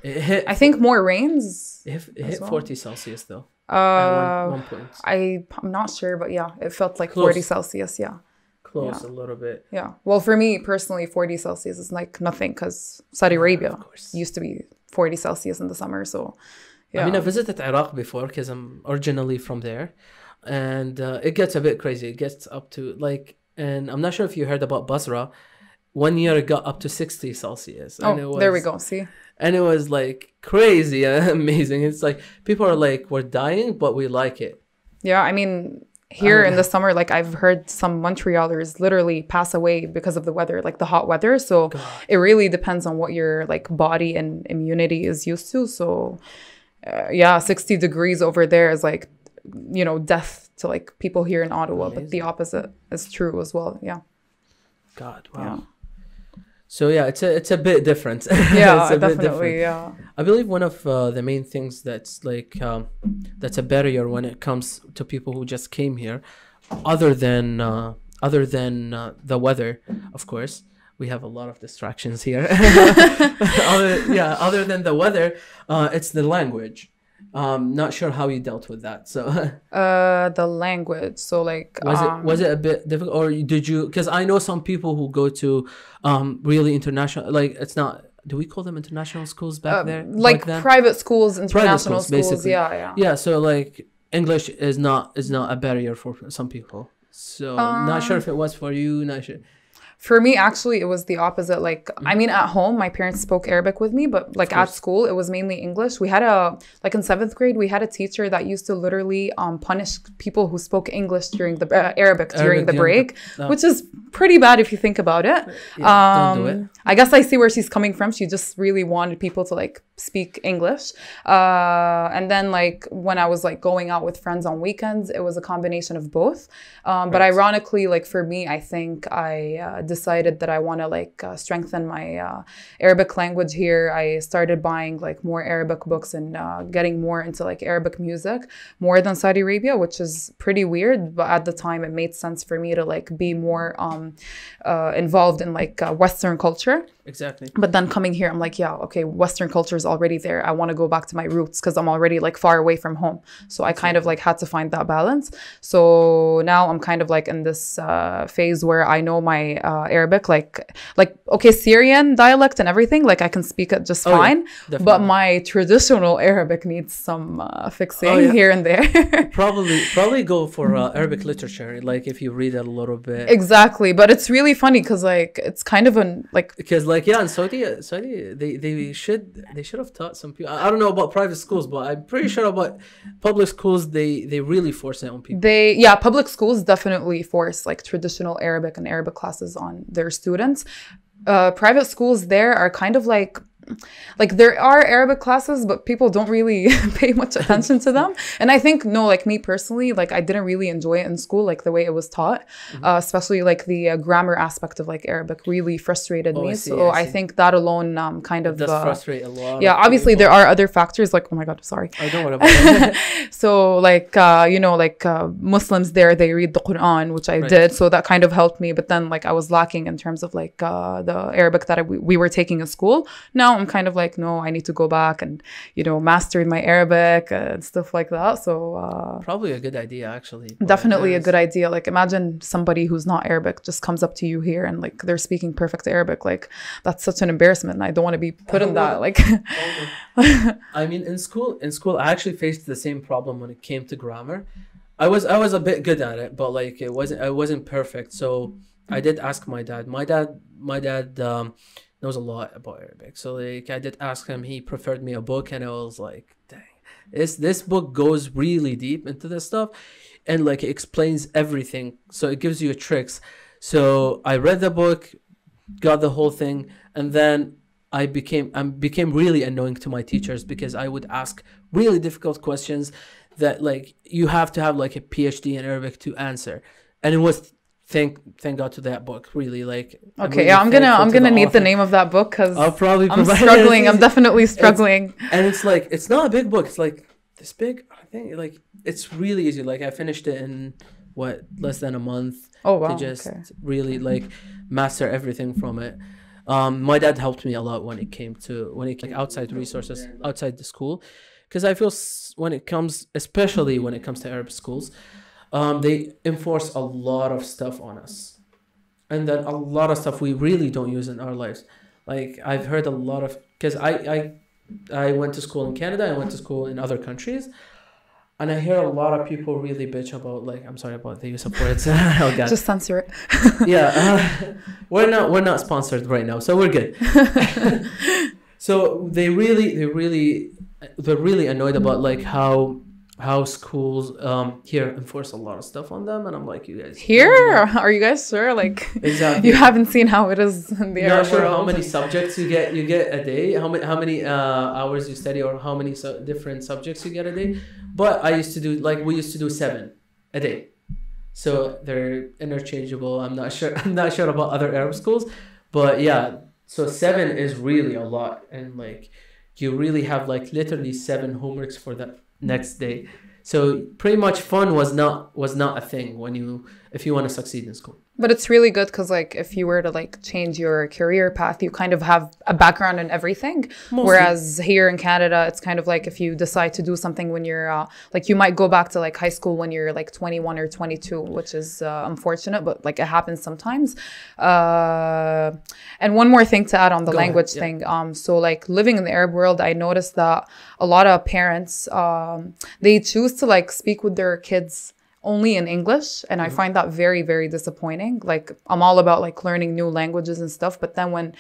it hit, I think more rains. It hit 40 Celsius though. At one point. I'm not sure, but yeah, it felt like Close. 40 Celsius. Yeah. Close a little bit. Yeah. Well, for me personally, 40 Celsius is like nothing because Saudi Arabia used to be 40 Celsius in the summer. So, yeah. I mean, I visited Iraq before because I'm originally from there. And it gets a bit crazy. It gets up to like, and I'm not sure if you heard about Basra. 1 year it got up to 60 Celsius. And there we go. See? And it was like crazy and amazing. It's like people are like, we're dying, but we like it. Yeah, I mean, here in the summer, like I've heard some Montrealers literally pass away because of the weather, like the hot weather. So it really depends on what your like body and immunity is used to. So 60 degrees over there is like, you know, death to like people here in Ottawa. Amazing. But the opposite is true as well. Yeah. God, wow. Yeah. So yeah, it's a bit different. Yeah, definitely. Yeah. I believe one of the main things that's like that's a barrier when it comes to people who just came here, other than the weather, of course. We have a lot of distractions here. Other than the weather, it's the language. Not sure how you dealt with that. So the language. So like was it a bit difficult, or did you? Because I know some people who go to really international. Like it's not. Do we call them international schools back there? Like private schools, international schools. Basically. Yeah. Yeah. So like English is not a barrier for some people. So not sure if it was for you. Not sure. For me, actually, it was the opposite. Like, I mean, at home, my parents spoke Arabic with me, but like at school, it was mainly English. We had like in 7th grade, we had a teacher that used to literally punish people who spoke English during the Arabic during the break, which is pretty bad if you think about it. Yeah, don't do it. I guess I see where she's coming from. She just really wanted people to like speak English. And then like when I was like going out with friends on weekends, it was a combination of both. But ironically, like for me, I think I decided that I want to like strengthen my Arabic language here. I started buying like more Arabic books and getting more into like Arabic music more than Saudi Arabia, which is pretty weird. But at the time, it made sense for me to like be more involved in like Western culture. Exactly. But then coming here, I'm like, yeah, okay, Western culture is already there. I want to go back to my roots because I'm already like far away from home. So I kind of like had to find that balance. So now I'm kind of like in this phase where I know my Arabic, like okay, Syrian dialect and everything, like I can speak it just fine. Yeah, but my traditional Arabic needs some fixing here and there. probably go for Arabic literature, like if you read it a little bit. Exactly, but it's really funny because like it's kind of because like in Saudi they should have taught some people. I don't know about private schools, but I'm pretty sure about public schools they really force it on people. Public schools definitely force like traditional Arabic and Arabic classes on their students. Private schools there are kind of like there are Arabic classes, but people don't really pay much attention to them. And I think, like me personally, like I didn't really enjoy it in school, like the way it was taught, especially like the grammar aspect of like Arabic really frustrated me. I think that alone kind of does frustrate a lot. Yeah, obviously there are other factors like, oh my God, sorry. I don't worry about it. So like, Muslims there, they read the Quran, which I did. So that kind of helped me. But then like I was lacking in terms of like the Arabic that we were taking in school. Now I'm kind of like, no, I need to go back and, master my Arabic and stuff like that. So probably a good idea, actually. Definitely a good idea. Like imagine somebody who's not Arabic just comes up to you here and like they're speaking perfect Arabic. Like that's such an embarrassment. And I don't want to be put in that. Like, I mean, in school, I actually faced the same problem when it came to grammar. I was a bit good at it, but like I wasn't perfect. So I did ask my dad. My dad knows a lot about Arabic. So like I did ask him, he preferred me a book, and I was like, dang, this book goes really deep into this stuff and like it explains everything. So it gives you tricks. So I read the book, got the whole thing, and then I became really annoying to my teachers because I would ask really difficult questions. that like you have to have like a PhD in Arabic to answer, and it was thank God to that book, really. Like Okay, yeah, I'm gonna need the name of that book because I'll probably I'm provide struggling. I'm definitely struggling. and it's like it's not a big book. It's like this big. I think like it's really easy. Like I finished it in less than a month. Oh wow! To just really like master everything from it. My dad helped me a lot when it came to like outside resources outside the school, because I feel especially when it comes to Arab schools, they enforce a lot of stuff on us, and then a lot of stuff we really don't use in our lives. Like I've heard a lot of, because I went to school in Canada, I went to school in other countries, and I hear a lot of people really bitch about, like, I'm sorry about the use of words. Oh God. Just censor it. Yeah, we're not sponsored right now, so we're good. So they're really annoyed about like how schools here enforce a lot of stuff on them, and I'm like, you guys here, are you guys sure? Like exactly, you haven't seen how it is in the Arab sure world. How many subjects you get a day, how many hours you study, or how many different subjects you get a day. But we used to do 7 a day, so they're interchangeable. I'm not sure about other Arab schools, but yeah, so 7 is really a lot, and like you really have like literally 7 homeworks for that next day. So pretty much fun was not a thing if you want to succeed in school. But it's really good because like if you were to like change your career path, you kind of have a background in everything. Mostly. Whereas here in Canada, it's kind of like if you decide to do something when you're like you might go back to like high school when you're like 21 or 22, which is unfortunate, but like it happens sometimes. And one more thing to add on the language thing. So like living in the Arab world, I noticed that a lot of parents they choose to like speak with their kids only in English, and I find that very, very disappointing. Like I'm all about like learning new languages and stuff, but then when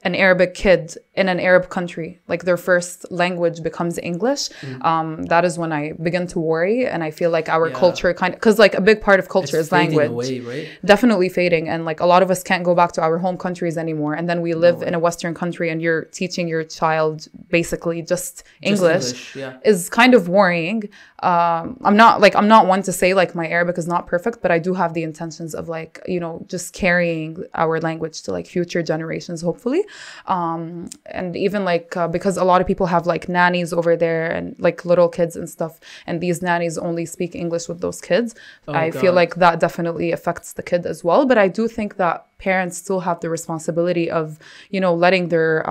an Arabic kid in an Arab country, like their first language becomes English, that is when I begin to worry, and I feel like our culture because like a big part of culture is language, away, right? Definitely fading, and like a lot of us can't go back to our home countries anymore, and then we live in a Western country, and you're teaching your child basically just English is kind of worrying. I'm not one to say like my Arabic is not perfect, but I do have the intentions of like, you know, just carrying our language to like future generations, hopefully. And even like because a lot of people have like nannies over there and like little kids and stuff, and these nannies only speak English with those kids. I feel like that definitely affects the kid as well. But I do think that parents still have the responsibility of, you know, letting their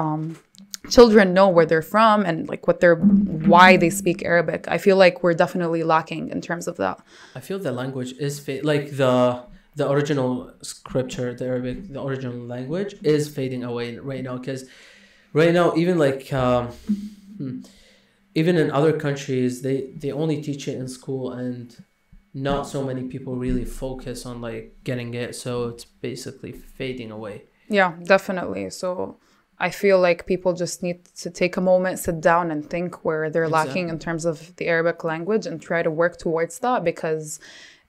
children know where they're from and like why they speak Arabic. I feel like we're definitely lacking in terms of that. I feel the language is like the original scripture, the Arabic, the original language is fading away right now, because right now even like even in other countries they only teach it in school, and not so many people really focus on like getting it, so it's basically fading away. Yeah, definitely. So I feel like people just need to take a moment, sit down and think where they're lacking in terms of the Arabic language and try to work towards that, because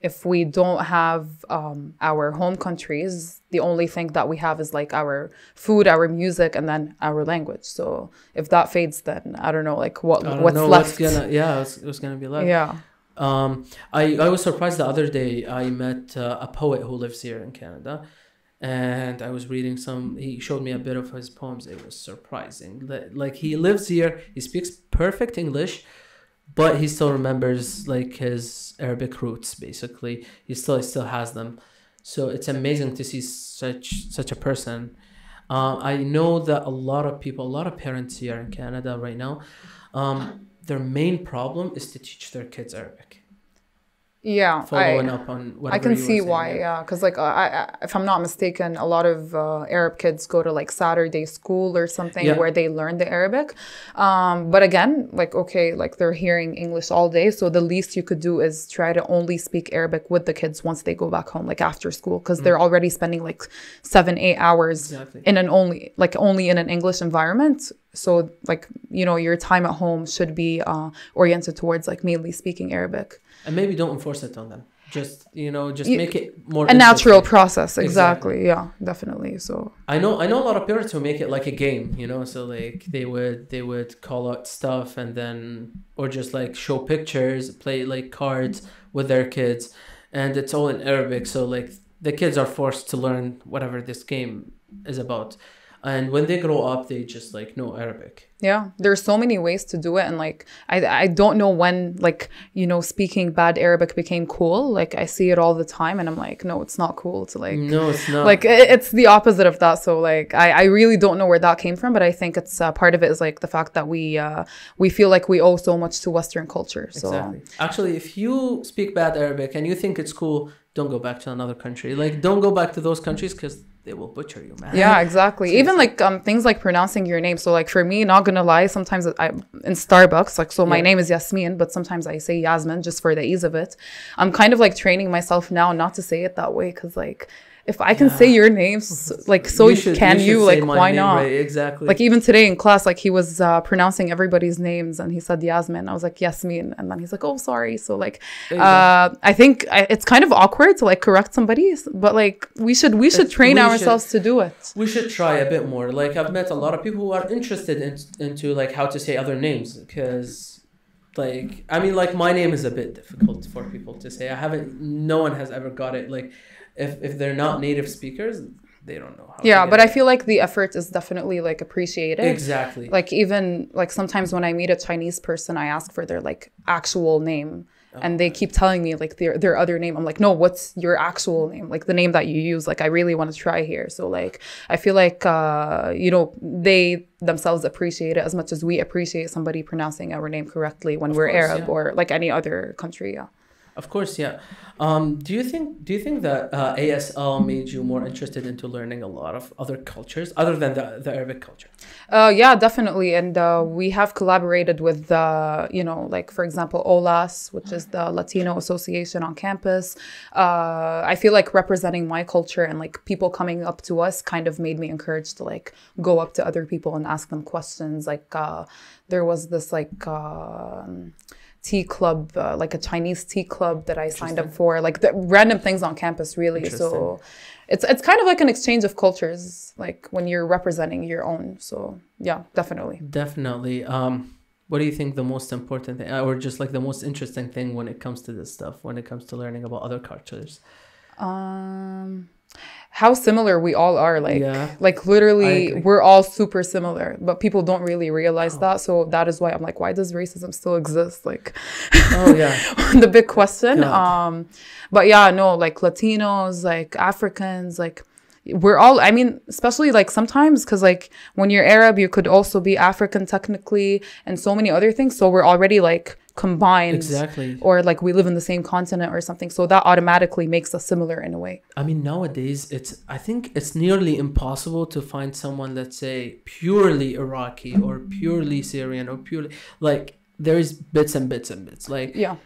if we don't have our home countries, the only thing that we have is like our food, our music, and then our language. So if that fades, then I don't know, like what's left. What's gonna be left. Yeah. I was surprised the other day. I met a poet who lives here in Canada, and I was reading he showed me a bit of his poems. It was surprising. Like he lives here, he speaks perfect English, but he still remembers like his Arabic roots. Basically, he still has them. So it's amazing to see such a person. I know that a lot of parents here in Canada right now, their main problem is to teach their kids Arabic. Yeah, following up on whatever I can see why. Yeah, because like if I'm not mistaken, a lot of Arab kids go to like Saturday school or something where they learn the Arabic. But again, like okay, like they're hearing English all day, so the least you could do is try to only speak Arabic with the kids once they go back home, like after school, because they're already spending like 7-8 hours in only in an English environment. So like, you know, your time at home should be oriented towards like mainly speaking Arabic. And maybe don't enforce it on them. Just, just make it more a natural interesting. process. Exactly. Yeah, definitely. So I know a lot of parents who make it like a game, so like they would call out stuff and then, or just like show pictures, play like cards with their kids, and it's all in Arabic, so like the kids are forced to learn whatever this game is about. And when they grow up, they just like know Arabic. yeah, there's so many ways to do it. And like, I don't know when, like, speaking bad Arabic became cool. Like, I see it all the time and I'm like, no, it's not cool to like, No, it's not. like, it's the opposite of that. So like, I really don't know where that came from, but I think it's part of it is like the fact that we feel like we owe so much to Western culture. So Exactly. Actually, if you speak bad Arabic and you think it's cool, don't go back to another country. Like, don't go back to those countries because they will butcher you, man. yeah, exactly. Even like things like pronouncing your name. So like for me, not gonna lie, sometimes in Starbucks, like, so my name is Yasmin, but sometimes I say Yasmin just for the ease of it. I'm kind of like training myself now not to say it that way, because like, if I can say your names, like, so you should like, why not? Right, exactly. Like, even today in class, like, he was pronouncing everybody's names and he said Yasmin. I was like, Yasmin. And then he's like, oh, sorry. So like, I think it's kind of awkward to like correct somebody, but like, we should train ourselves to do it. We should try a bit more. Like, I've met a lot of people who are interested into like how to say other names, because like, I mean, like, my name is a bit difficult for people to say. No one has ever got it. Like, if they're not native speakers, they don't know how. Yeah, but I feel like the effort is definitely like appreciated. Exactly. Like, even like sometimes when I meet a Chinese person, I ask for their like actual name, and they keep telling me like their other name. I'm like, no, what's your actual name? Like the name that you use. Like, I really want to try here. So like, I feel like they themselves appreciate it as much as we appreciate somebody pronouncing our name correctly when we're Arab or like any other country. Yeah. Of course, yeah. Do you think that ASL made you more interested into learning a lot of other cultures other than the Arabic culture? Yeah, definitely. And we have collaborated with, like, for example, OLAS, which is the Latino Association on campus. I feel like representing my culture and like people coming up to us kind of made me encouraged to like go up to other people and ask them questions. Like there was this like tea club, like a Chinese tea club that I signed up for, like the random things on campus, really. So it's kind of like an exchange of cultures, like when you're representing your own. So yeah, definitely. What do you think the most important thing, or just like the most interesting thing when it comes to this stuff, when it comes to learning about other cultures? How similar we all are, like literally we're all super similar, but people don't really realize that. So that is why I'm like, why does racism still exist? Like, the big question. But yeah, no, like Latinos, like Africans, like we're all, I mean, especially like sometimes, because like when you're Arab, you could also be African technically, and so many other things. So we're already like combined, exactly, or like we live in the same continent or something, so that automatically makes us similar in a way. I mean, nowadays I think it's nearly impossible to find someone, let's say, purely Iraqi or purely Syrian or purely, like, there's bits and bits and bits, like, yeah,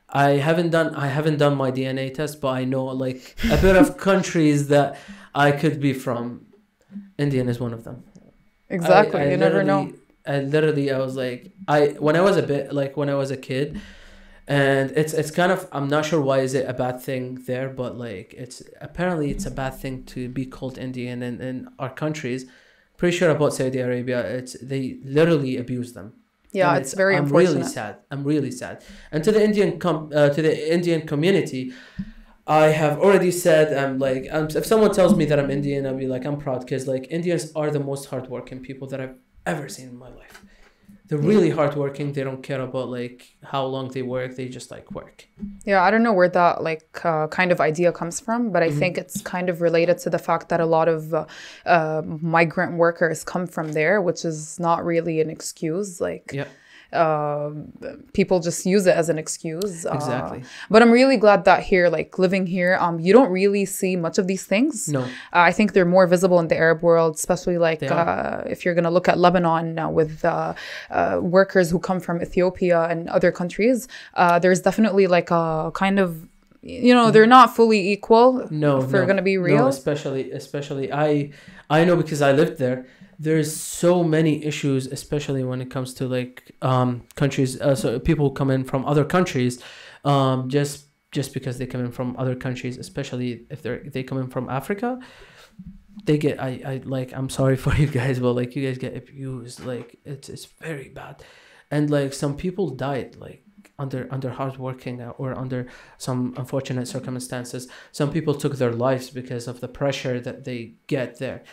I haven't done my DNA test, but I know like a bit of countries that I could be from. Indian is one of them. Exactly. You never know. I was like, when I was a kid, and it's kind of, I'm not sure why is it a bad thing there, but like it's a bad thing to be called Indian in our countries. Pretty sure about Saudi Arabia, they literally abuse them. Yeah, it's very unfortunate. I'm really sad. And to the Indian community, I have already said, if someone tells me that I'm Indian, I'll be like, I'm proud, because like Indians are the most hardworking people that I've ever seen in my life. They're really hardworking. They don't care about like how long they work. They just like work. Yeah, I don't know where that like kind of idea comes from, but I think it's kind of related to the fact that a lot of migrant workers come from there, which is not really an excuse. Like, people just use it as an excuse. Exactly. But I'm really glad that here, like living here, you don't really see much of these things. No. I think they're more visible in the Arab world, especially like if you're going to look at Lebanon with workers who come from Ethiopia and other countries. There's definitely like a kind of, they're not fully equal. No, if we're going to be real. No, especially I know, because I lived there. There's so many issues, especially when it comes to like countries. So people who come in from other countries, just just because they come in from other countries, especially if they come in from Africa, they get I like, I'm sorry for you guys, but like you guys get abused, like it's very bad. And like some people died like under hard working or under some unfortunate circumstances. Some people took their lives because of the pressure that they get there.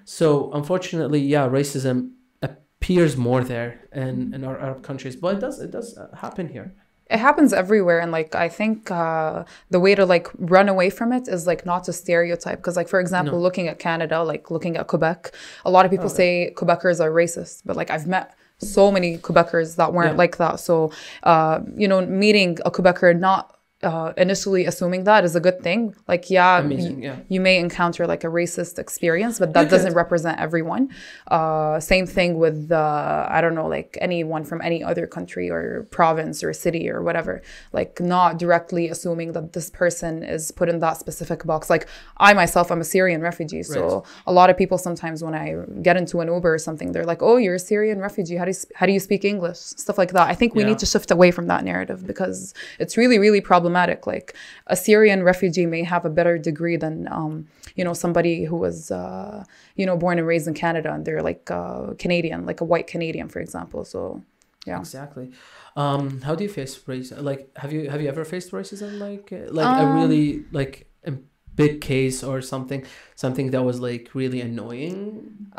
So unfortunately, yeah, racism appears more there in our Arab countries, but it does happen here. It happens everywhere, and like I think the way to like run away from it is like not to stereotype. Because like for example, looking at Canada, like looking at Quebec, a lot of people say Quebecers are racist, but like I've met so many Quebecers that weren't like that. So meeting a Quebecer not initially assuming that is a good thing. Like you may encounter like a racist experience, but that doesn't represent everyone. Same thing with I don't know, like anyone from any other country or province or city or whatever, like not directly assuming that this person is put in that specific box. Like I myself, I'm a Syrian refugee, so a lot of people sometimes when I get into an Uber or something, they're like, oh, you're a Syrian refugee, how do you speak English, stuff like that. I think we need to shift away from that narrative, because it's really, really problematic. Like a Syrian refugee may have a better degree than somebody who was born and raised in Canada, and they're like Canadian, like a white Canadian, for example. So yeah, exactly. How do you face racism? Like have you ever faced racism, like a really like a big case or something that was like really annoying?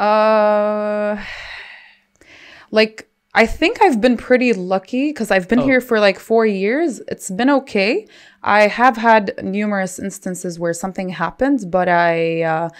Like I think I've been pretty lucky because I've been here for like 4 years. It's been okay. I have had numerous instances where something happened, but I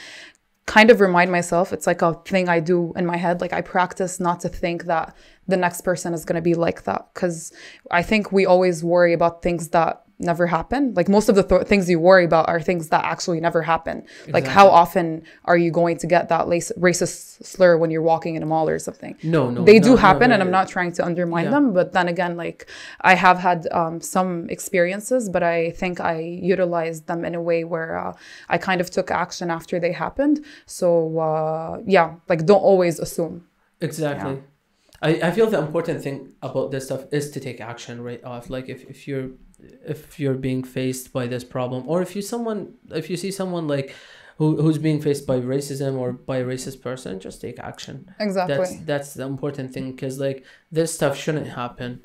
kind of remind myself, it's like a thing I do in my head. Like I practice not to think that the next person is going to be like that, because I think we always worry about things that never happen. Like most of the things you worry about are things that actually never happen. Exactly. Like how often are you going to get that racist slur when you're walking in a mall or something? No, they do happen, and I'm not trying to undermine them, but then again, like I have had some experiences, but I think I utilized them in a way where I kind of took action after they happened. So like don't always assume. Exactly. I feel the important thing about this stuff is to take action right off. Like if you're being faced by this problem, or if you see someone like who's being faced by racism or by a racist person, just take action. Exactly. That's the important thing, because like this stuff shouldn't happen,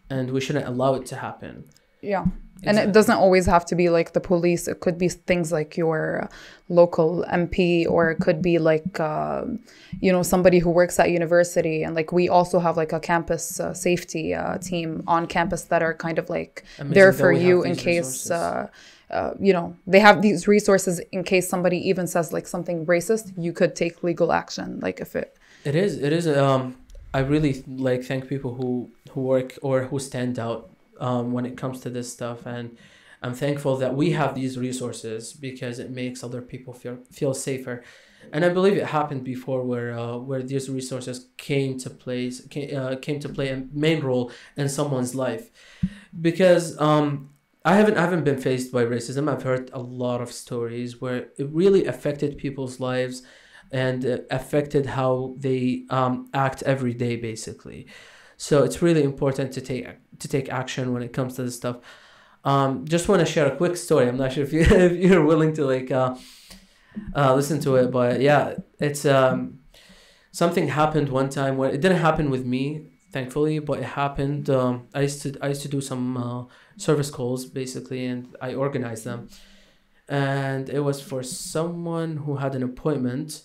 and we shouldn't allow it to happen. Yeah. And it doesn't always have to be like the police. It could be things like your local MP, or it could be like, somebody who works at university. And like we also have like a campus safety team on campus that are kind of like there for you in case, they have these resources in case somebody even says like something racist. You could take legal action. Like if it is. I really like thank people who work or who stand out when it comes to this stuff, and I'm thankful that we have these resources, because it makes other people feel safer. And I believe it happened before where these resources came to play a main role in someone's life, because I haven't been faced by racism. I've heard a lot of stories where it really affected people's lives and affected how they act every day, basically. So it's really important to take action when it comes to this stuff. Just want to share a quick story. I'm not sure if you're willing to like listen to it, but yeah, it's something happened one time where it didn't happen with me, thankfully, but it happened. I used to do some service calls basically, and I organized them, and it was for someone who had an appointment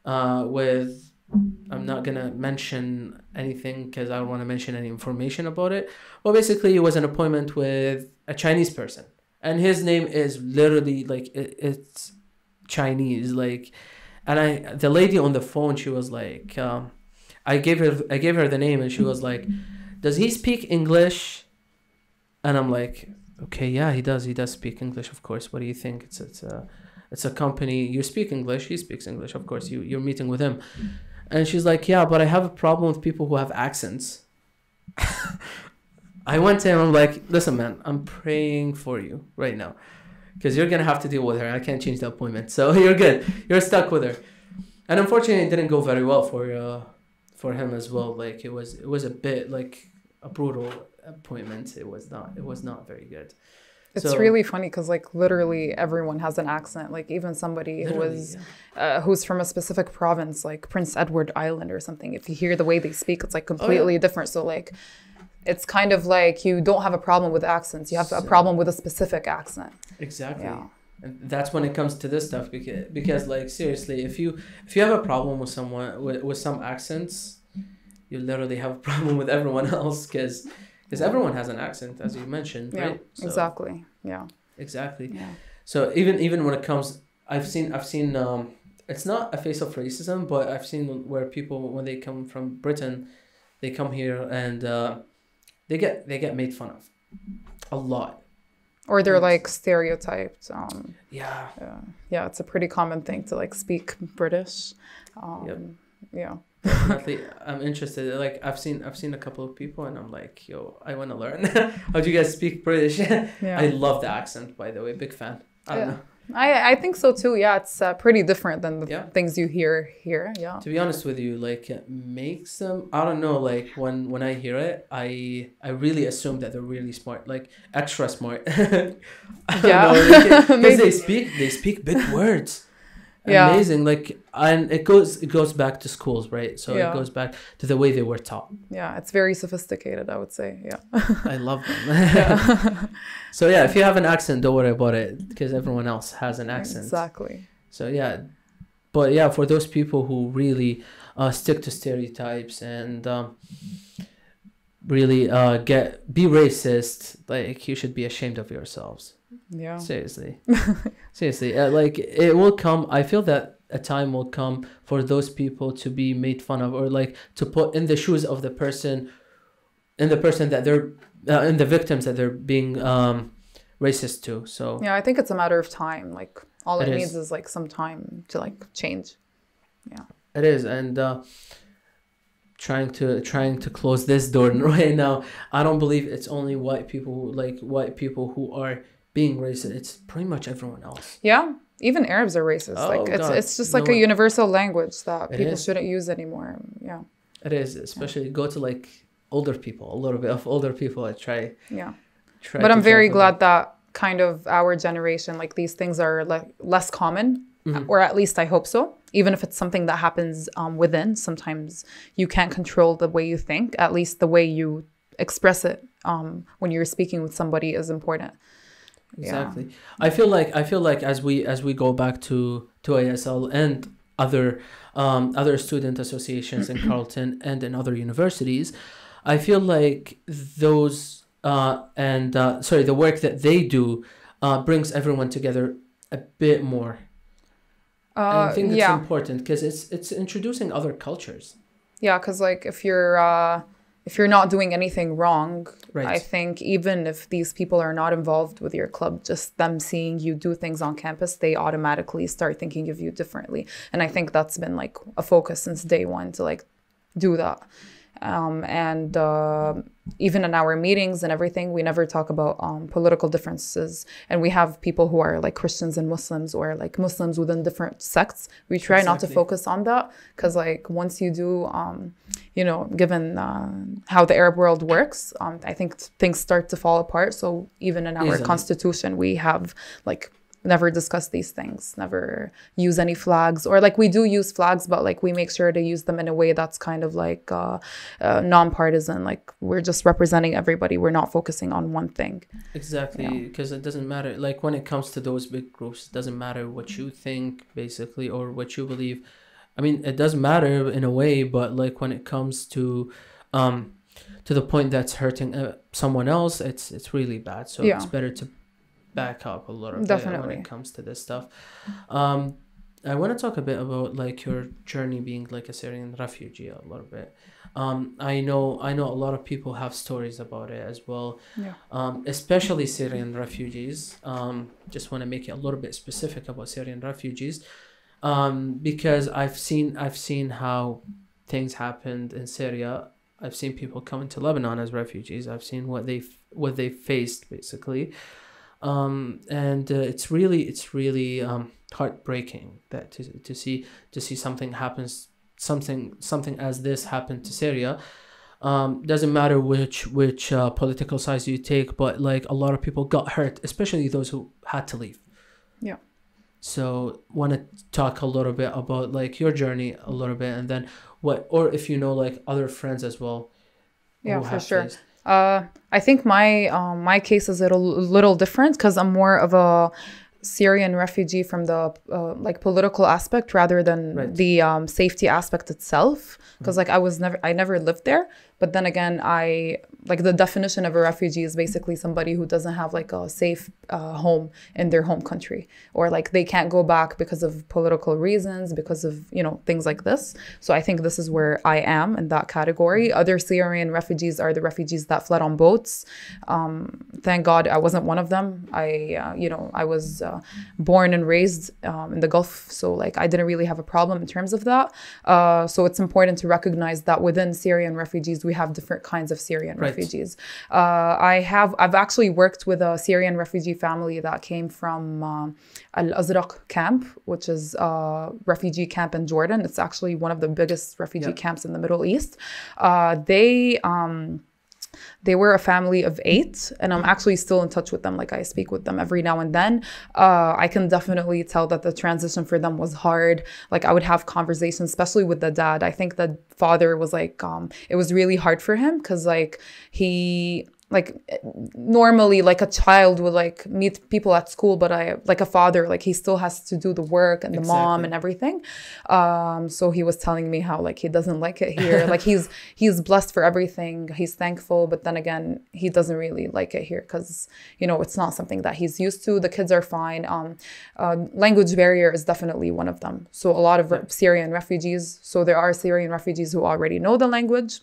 with. I'm not going to mention anything because I don't want to mention any information about it. Well, basically, it was an appointment with a Chinese person. And his name is literally, like, it's Chinese. Like, and the lady on the phone, she was like, I gave her the name, and she was like, does he speak English? And I'm like, okay, yeah, he does speak English, of course. What do you think? It's a company. You speak English, he speaks English, of course. You're meeting with him. And she's like, yeah, but I have a problem with people who have accents. I went to him, I'm like, listen, man, I'm praying for you right now, because you're going to have to deal with her. I can't change the appointment. So you're good. You're stuck with her. And unfortunately, it didn't go very well for him as well. Like, it was a bit like a brutal appointment. It was not very good. It's really funny because like literally everyone has an accent. Like even somebody who's from a specific province, like Prince Edward Island or something. If you hear the way they speak, it's like completely different. So like it's kind of like you don't have a problem with accents. You have a problem with a specific accent. Exactly. Yeah. And that's when it comes to this stuff because like seriously, if you have a problem with someone with some accents, you literally have a problem with everyone else because everyone has an accent, as you mentioned, right? So, exactly. Yeah. Exactly. Yeah. So even when it comes, I've seen it's not a face of racism, but I've seen where people, when they come from Britain, they come here and they get made fun of a lot. Or they're like stereotyped. Yeah, it's a pretty common thing to like speak British. Yeah. Definitely, I'm interested. Like I've seen a couple of people, and I'm like, yo, I want to learn. How do you guys speak British? I love the accent, by the way. Big fan. I don't know. I think so too. Yeah, it's pretty different than the things you hear here. Yeah. To be honest with you, like it makes them. I don't know. Like when I hear it, I really assume that they're really smart, like extra smart. Because they speak big words. Amazing. Like, and it goes back to schools, right? So it goes back to the way they were taught. Yeah, it's very sophisticated, I would say. Yeah. I love them. So yeah, if you have an accent, don't worry about it because everyone else has an accent. Exactly. So yeah, but yeah, for those people who really stick to stereotypes and really be racist, like you should be ashamed of yourselves. Yeah. Seriously. Like it will come. I feel that a time will come for those people to be made fun of, or like to put in the shoes of the person that they're in the victims that they're being racist to. So yeah, I think it's a matter of time. Like all it needs is like some time to like change. Yeah. It is, and trying to close this door right now. I don't believe it's only white people who are being racist. It's pretty much everyone else. Yeah, even Arabs are racist. It's just like a universal language that people shouldn't use anymore. Yeah, it is. Especially go to like older people, a little bit of older people. I try. Yeah, but I'm very glad that kind of our generation, like these things are less common, or at least I hope so. Even if it's something that happens within, sometimes you can't control the way you think. At least the way you express it when you're speaking with somebody is important. Exactly. Yeah. I feel like as we go back to ASL and other student associations in Carleton and in other universities, I feel like those the work that they do brings everyone together a bit more. I think that's important because it's introducing other cultures. Yeah, because like if you're not doing anything wrong, right. I think even if these people are not involved with your club, just them seeing you do things on campus, they automatically start thinking of you differently. And I think that's been like a focus since day one to like do that. And even in our meetings and everything, we never talk about political differences. And we have people who are like Christians and Muslims, or like Muslims within different sects. We try not to focus on that because like once you do, given how the Arab world works, I think things start to fall apart. So even in our constitution, we have like never discuss these things, never use any flags, or like we do use flags, but like we make sure to use them in a way that's kind of like non-partisan. Like we're just representing everybody. We're not focusing on one thing. Exactly, because it doesn't matter. Like when it comes to those big groups, it doesn't matter what you think basically or what you believe. I mean, it does matter in a way, but like when it comes to the point that's hurting someone else, it's really bad. So it's better to back up a little bit when it comes to this stuff. I want to talk a bit about like your journey being like a Syrian refugee a little bit. I know a lot of people have stories about it as well, especially Syrian refugees. Just want to make it a little bit specific about Syrian refugees, because I've seen how things happened in Syria. I've seen people come into Lebanon as refugees. I've seen what they faced basically. And it's really heartbreaking that to see something happens, something as this happened to Syria. Doesn't matter which political sides you take, but like a lot of people got hurt, especially those who had to leave. Yeah. So want to talk a little bit about like your journey a little bit, and then what, or if you know like other friends as well. Yeah, for sure. I think my case is a little different because I'm more of a Syrian refugee from the like political aspect rather than the safety aspect itself. Because like I never lived there, but then again, like the definition of a refugee is basically somebody who doesn't have like a safe home in their home country, or like they can't go back because of political reasons, because of, you know, things like this. So I think this is where I am in that category. Other Syrian refugees are the refugees that fled on boats. Thank God I wasn't one of them. I was born and raised in the Gulf, so like I didn't really have a problem in terms of that. So it's important to recognize that within Syrian refugees, we have different kinds of Syrian refugees. I've actually worked with a Syrian refugee family that came from Al-Azraq camp, which is a refugee camp in Jordan. It's actually one of the biggest refugee camps in the Middle East. They were a family of 8, and I'm actually still in touch with them. Like I speak with them every now and then. I can definitely tell that the transition for them was hard. Like I would have conversations, especially with the dad. I think the father was like, it was really hard for him because like like normally like a child would like meet people at school, but like a father, like he still has to do the work and the mom and everything. So he was telling me how like he doesn't like it here. Like he's blessed for everything. He's thankful, but then again, he doesn't really like it here because, you know, it's not something that he's used to. The kids are fine. Language barrier is definitely one of them. So a lot of Syrian refugees. So there are Syrian refugees who already know the language.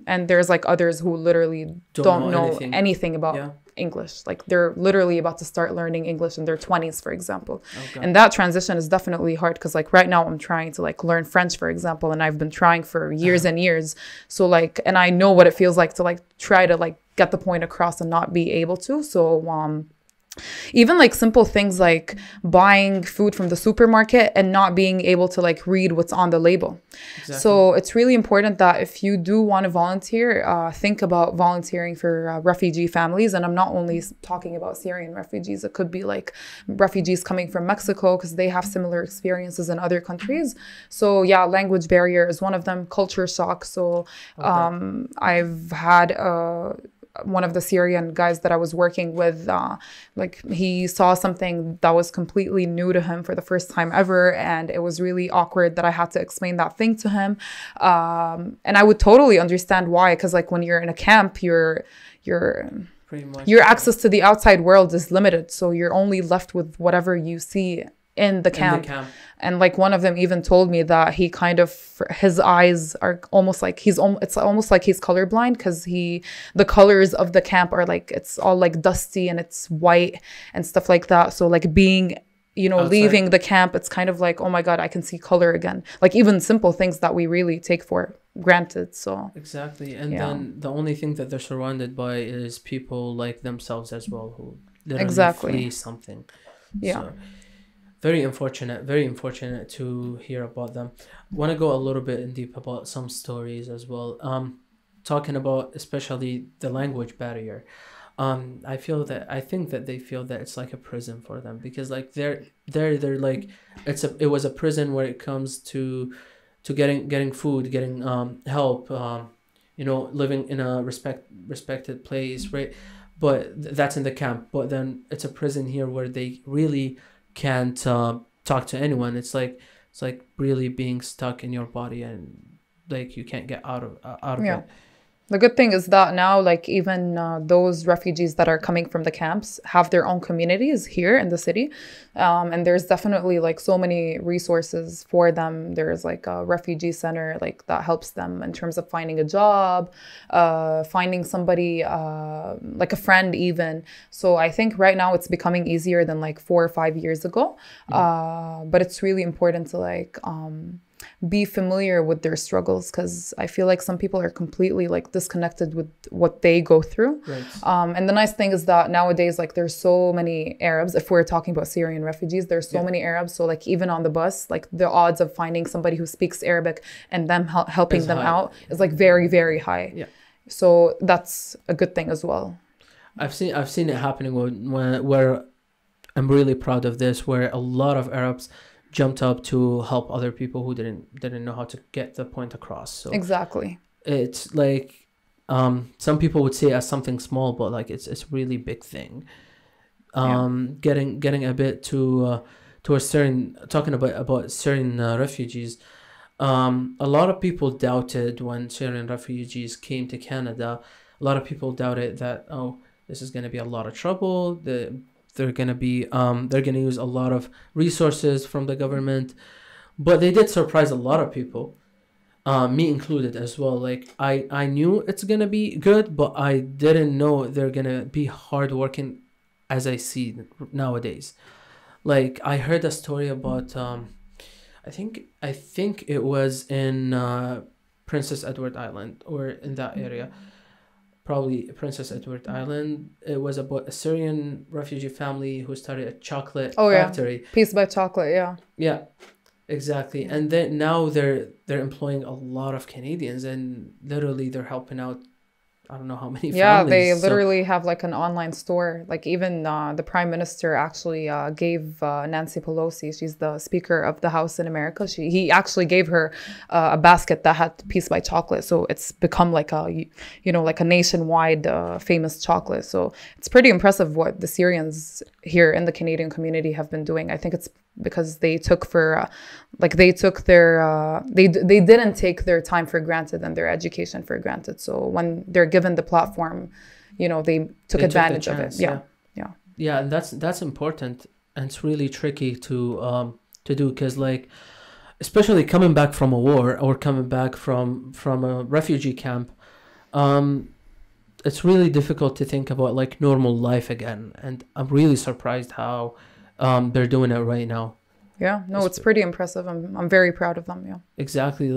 And there's like others who literally don't know anything about English. Like they're literally about to start learning English in their 20s, for example. And that transition is definitely hard because like right now I'm trying to like learn French, for example, and I've been trying for years and years. So like, and I know what it feels like to like try to like get the point across and not be able to. So even like simple things like buying food from the supermarket and not being able to like read what's on the label. So it's really important that if you do want to volunteer, think about volunteering for refugee families. And I'm not only talking about Syrian refugees. It could be like refugees coming from Mexico because they have similar experiences in other countries. So yeah, language barrier is one of them. Culture shock. So I've had one of the Syrian guys that I was working with, like he saw something that was completely new to him for the first time ever. And it was really awkward that I had to explain that thing to him. And I would totally understand why, because like when you're in a camp, your access to the outside world is limited. So you're only left with whatever you see in the camp. And like one of them even told me that he kind of, his eyes are almost like it's almost like he's colorblind because the colors of the camp are like, it's all like dusty and it's white and stuff like that. So like being, you know, outside, leaving the camp, it's kind of like, oh my God, I can see color again. Like even simple things that we really take for granted. So exactly. And then the only thing that they're surrounded by is people like themselves as well who literally flee something. So, very unfortunate to hear about them. Want to go a little bit in deep about some stories as well. Talking about especially the language barrier. I think that they feel that it's like a prison for them because like they're like it was a prison where it comes to getting food, getting help, you know, living in a respected place, right? But that's in the camp. But then it's a prison here where they really can't talk to anyone. It's like really being stuck in your body and like you can't get out of it. The good thing is that now, like even those refugees that are coming from the camps have their own communities here in the city. And there's definitely like so many resources for them. There's like a refugee center like that helps them in terms of finding a job, finding somebody like a friend even. So I think right now it's becoming easier than like 4 or 5 years ago. But it's really important to like be familiar with their struggles because I feel like some people are completely like disconnected with what they go through. And the nice thing is that nowadays like there's so many Arabs. If we're talking about Syrian refugees, there's so many Arabs. So like even on the bus, like the odds of finding somebody who speaks Arabic and them helping them out is like very, very high. So that's a good thing as well. I've seen it happening where I'm really proud of this, where a lot of Arabs jumped up to help other people who didn't know how to get the point across. So Exactly. it's like some people would say it as something small, but like it's a really big thing. Getting a bit to a certain, talking about Syrian refugees. A lot of people doubted when Syrian refugees came to Canada. A lot of people doubted that, oh, this is going to be a lot of trouble. They're going to use a lot of resources from the government. But they did surprise a lot of people, me included as well. Like I knew it's going to be good, but I didn't know they're going to be hardworking as I see nowadays. Like I heard a story about I think it was in Princess Edward Island or in that area. Probably Princess Edward Island. It was about a Syrian refugee family who started a chocolate factory. Yeah. Peace by Chocolate, yeah. Yeah, exactly. And then now they're employing a lot of Canadians, and literally they're helping out I don't know how many Yeah, families. they literally have like an online store. Like even the prime minister actually gave Nancy Pelosi, she's the speaker of the House in America. He actually gave her a basket that had Peace by Chocolate. So it's become like like a nationwide famous chocolate. So it's pretty impressive what the Syrians here in the Canadian community have been doing. I think it's because they took they didn't take their time for granted and their education for granted. So when they're given the platform, they took advantage of it. Yeah, and that's important, and it's really tricky to do, because like, especially coming back from a war or coming back from a refugee camp, it's really difficult to think about like normal life again. And I'm really surprised how they're doing it right now. Yeah, no, it's pretty impressive. I'm very proud of them. Yeah, exactly.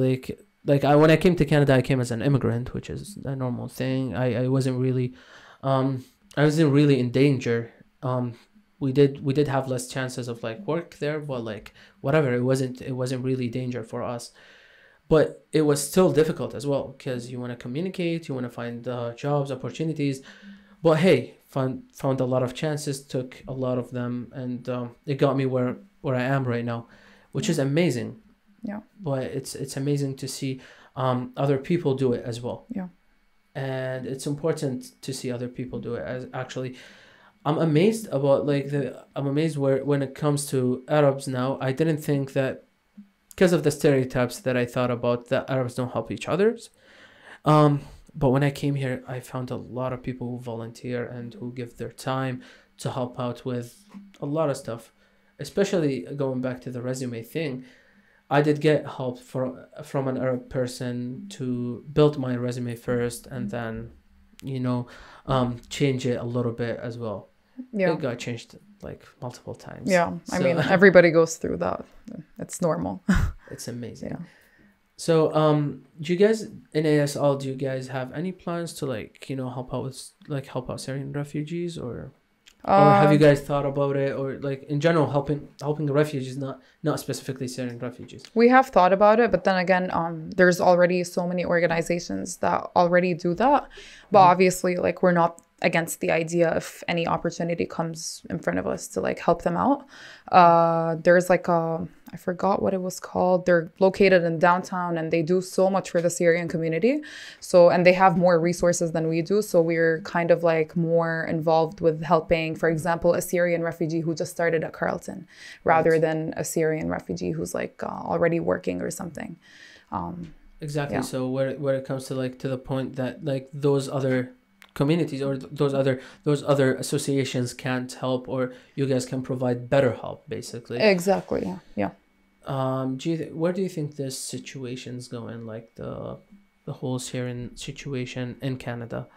Like when I came to Canada, I came as an immigrant, which is a normal thing. I wasn't really in danger. We did have less chances of like work there, but like whatever, it wasn't really danger for us. But it was still difficult as well, because you want to communicate, you want to find jobs, opportunities. But hey, found a lot of chances, took a lot of them, and it got me where I am right now, which is amazing. Yeah. But it's amazing to see other people do it as well. Yeah. And it's important to see other people do it. As actually, I'm amazed about when it comes to Arabs now. I didn't think that, because of the stereotypes that I thought about, that Arabs don't help each others. But when I came here, I found a lot of people who volunteer and who give their time to help out with a lot of stuff. Especially going back to the resume thing, I did get help from an Arab person to build my resume first, and then, change it a little bit as well. Yeah. It got changed like multiple times. Yeah, I mean, everybody goes through that. It's normal. It's amazing. Yeah. So, do you guys in ASL, do you guys have any plans to help out Syrian refugees, or have you guys thought about it, or like in general helping the refugees, not specifically Syrian refugees? We have thought about it, but then again, there's already so many organizations that already do that. But obviously, like, we're not against the idea if any opportunity comes in front of us to like help them out. There's like I forgot what it was called. They're located in downtown, and they do so much for the Syrian community. So, and they have more resources than we do. So we're kind of like more involved with helping, for example, a Syrian refugee who just started at Carleton, rather than a Syrian refugee who's like already working or something. Exactly. Yeah. So where it comes to like to the point that like those other communities or those other associations can't help, or you guys can provide better help, basically. Exactly. Yeah. Where do you think this situation's going, like the whole Syrian situation in Canada?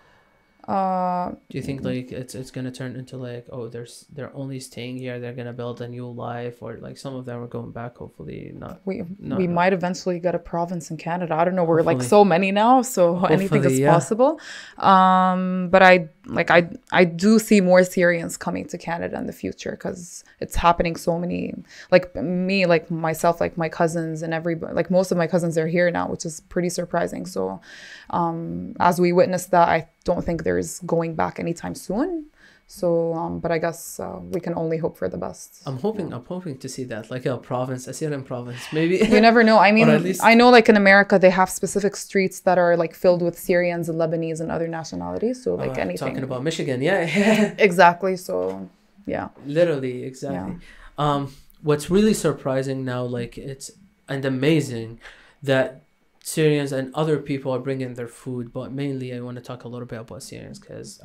Do you think like it's gonna turn into like, oh, they're only staying here, they're gonna build a new life, or like some of them are going back, hopefully not. We might eventually get a province in Canada. I don't know. We're like Hopefully. so many now, so anything is Hopefully, yeah. possible. But I do see more Syrians coming to Canada in the future because it's happening. So many, like me, like myself, like my cousins and everybody, like most of my cousins are here now, which is pretty surprising. So as we witness that, I don't think there's going back anytime soon. So, but I guess we can only hope for the best. I'm hoping to see that, like a province, a Syrian province, maybe. You never know. I mean, Or at least- I know like in America, they have specific streets that are like filled with Syrians and Lebanese and other nationalities. So like anything. Talking about Michigan, yeah. Exactly. So, yeah. Literally, exactly. What's really surprising now, like and amazing that Syrians and other people are bringing their food, but mainly I want to talk a little bit about Syrians because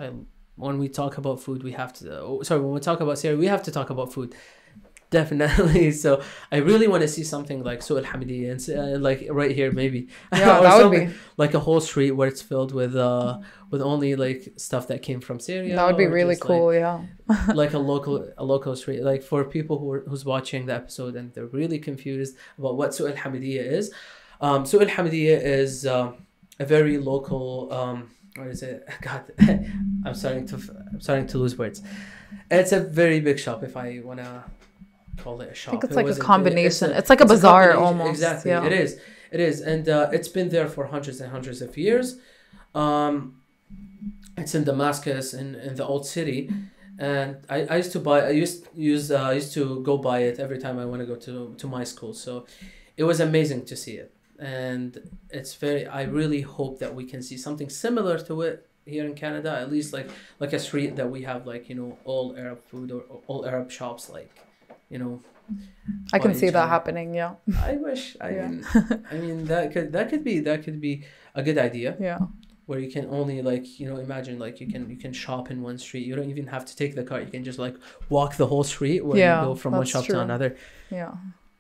when we talk about food, when we talk about Syria, we have to talk about food. Definitely. So I really want to see something like Suq al-Hamidiyya, and like right here maybe. Yeah, that would be like a whole street where it's filled with only like stuff that came from Syria. That would be really cool, like, yeah. like a local street. Like for people who's watching the episode and they're really confused about what Suq al-Hamidiyya is. Suq al-Hamidiyya is a very local what is it? God, I'm starting to lose words. It's a very big shop, if I wanna call it a shop. I think it's like a combination. It's like a bazaar almost. Exactly, yeah. It is, and it's been there for hundreds and hundreds of years. It's in Damascus, in the old city, and I used to go buy it every time I want to go to my school. So it was amazing to see it. And I really hope that we can see something similar to it here in Canada, at least like a street that we have, like, you know, all Arab food or all Arab shops, like, you know. I can see that happening, yeah. I wish. I mean that could be a good idea. Yeah. Where you can only, like, you know, imagine like you can shop in one street. You don't even have to take the car. You can just like walk the whole street where you go from one shop to another. Yeah.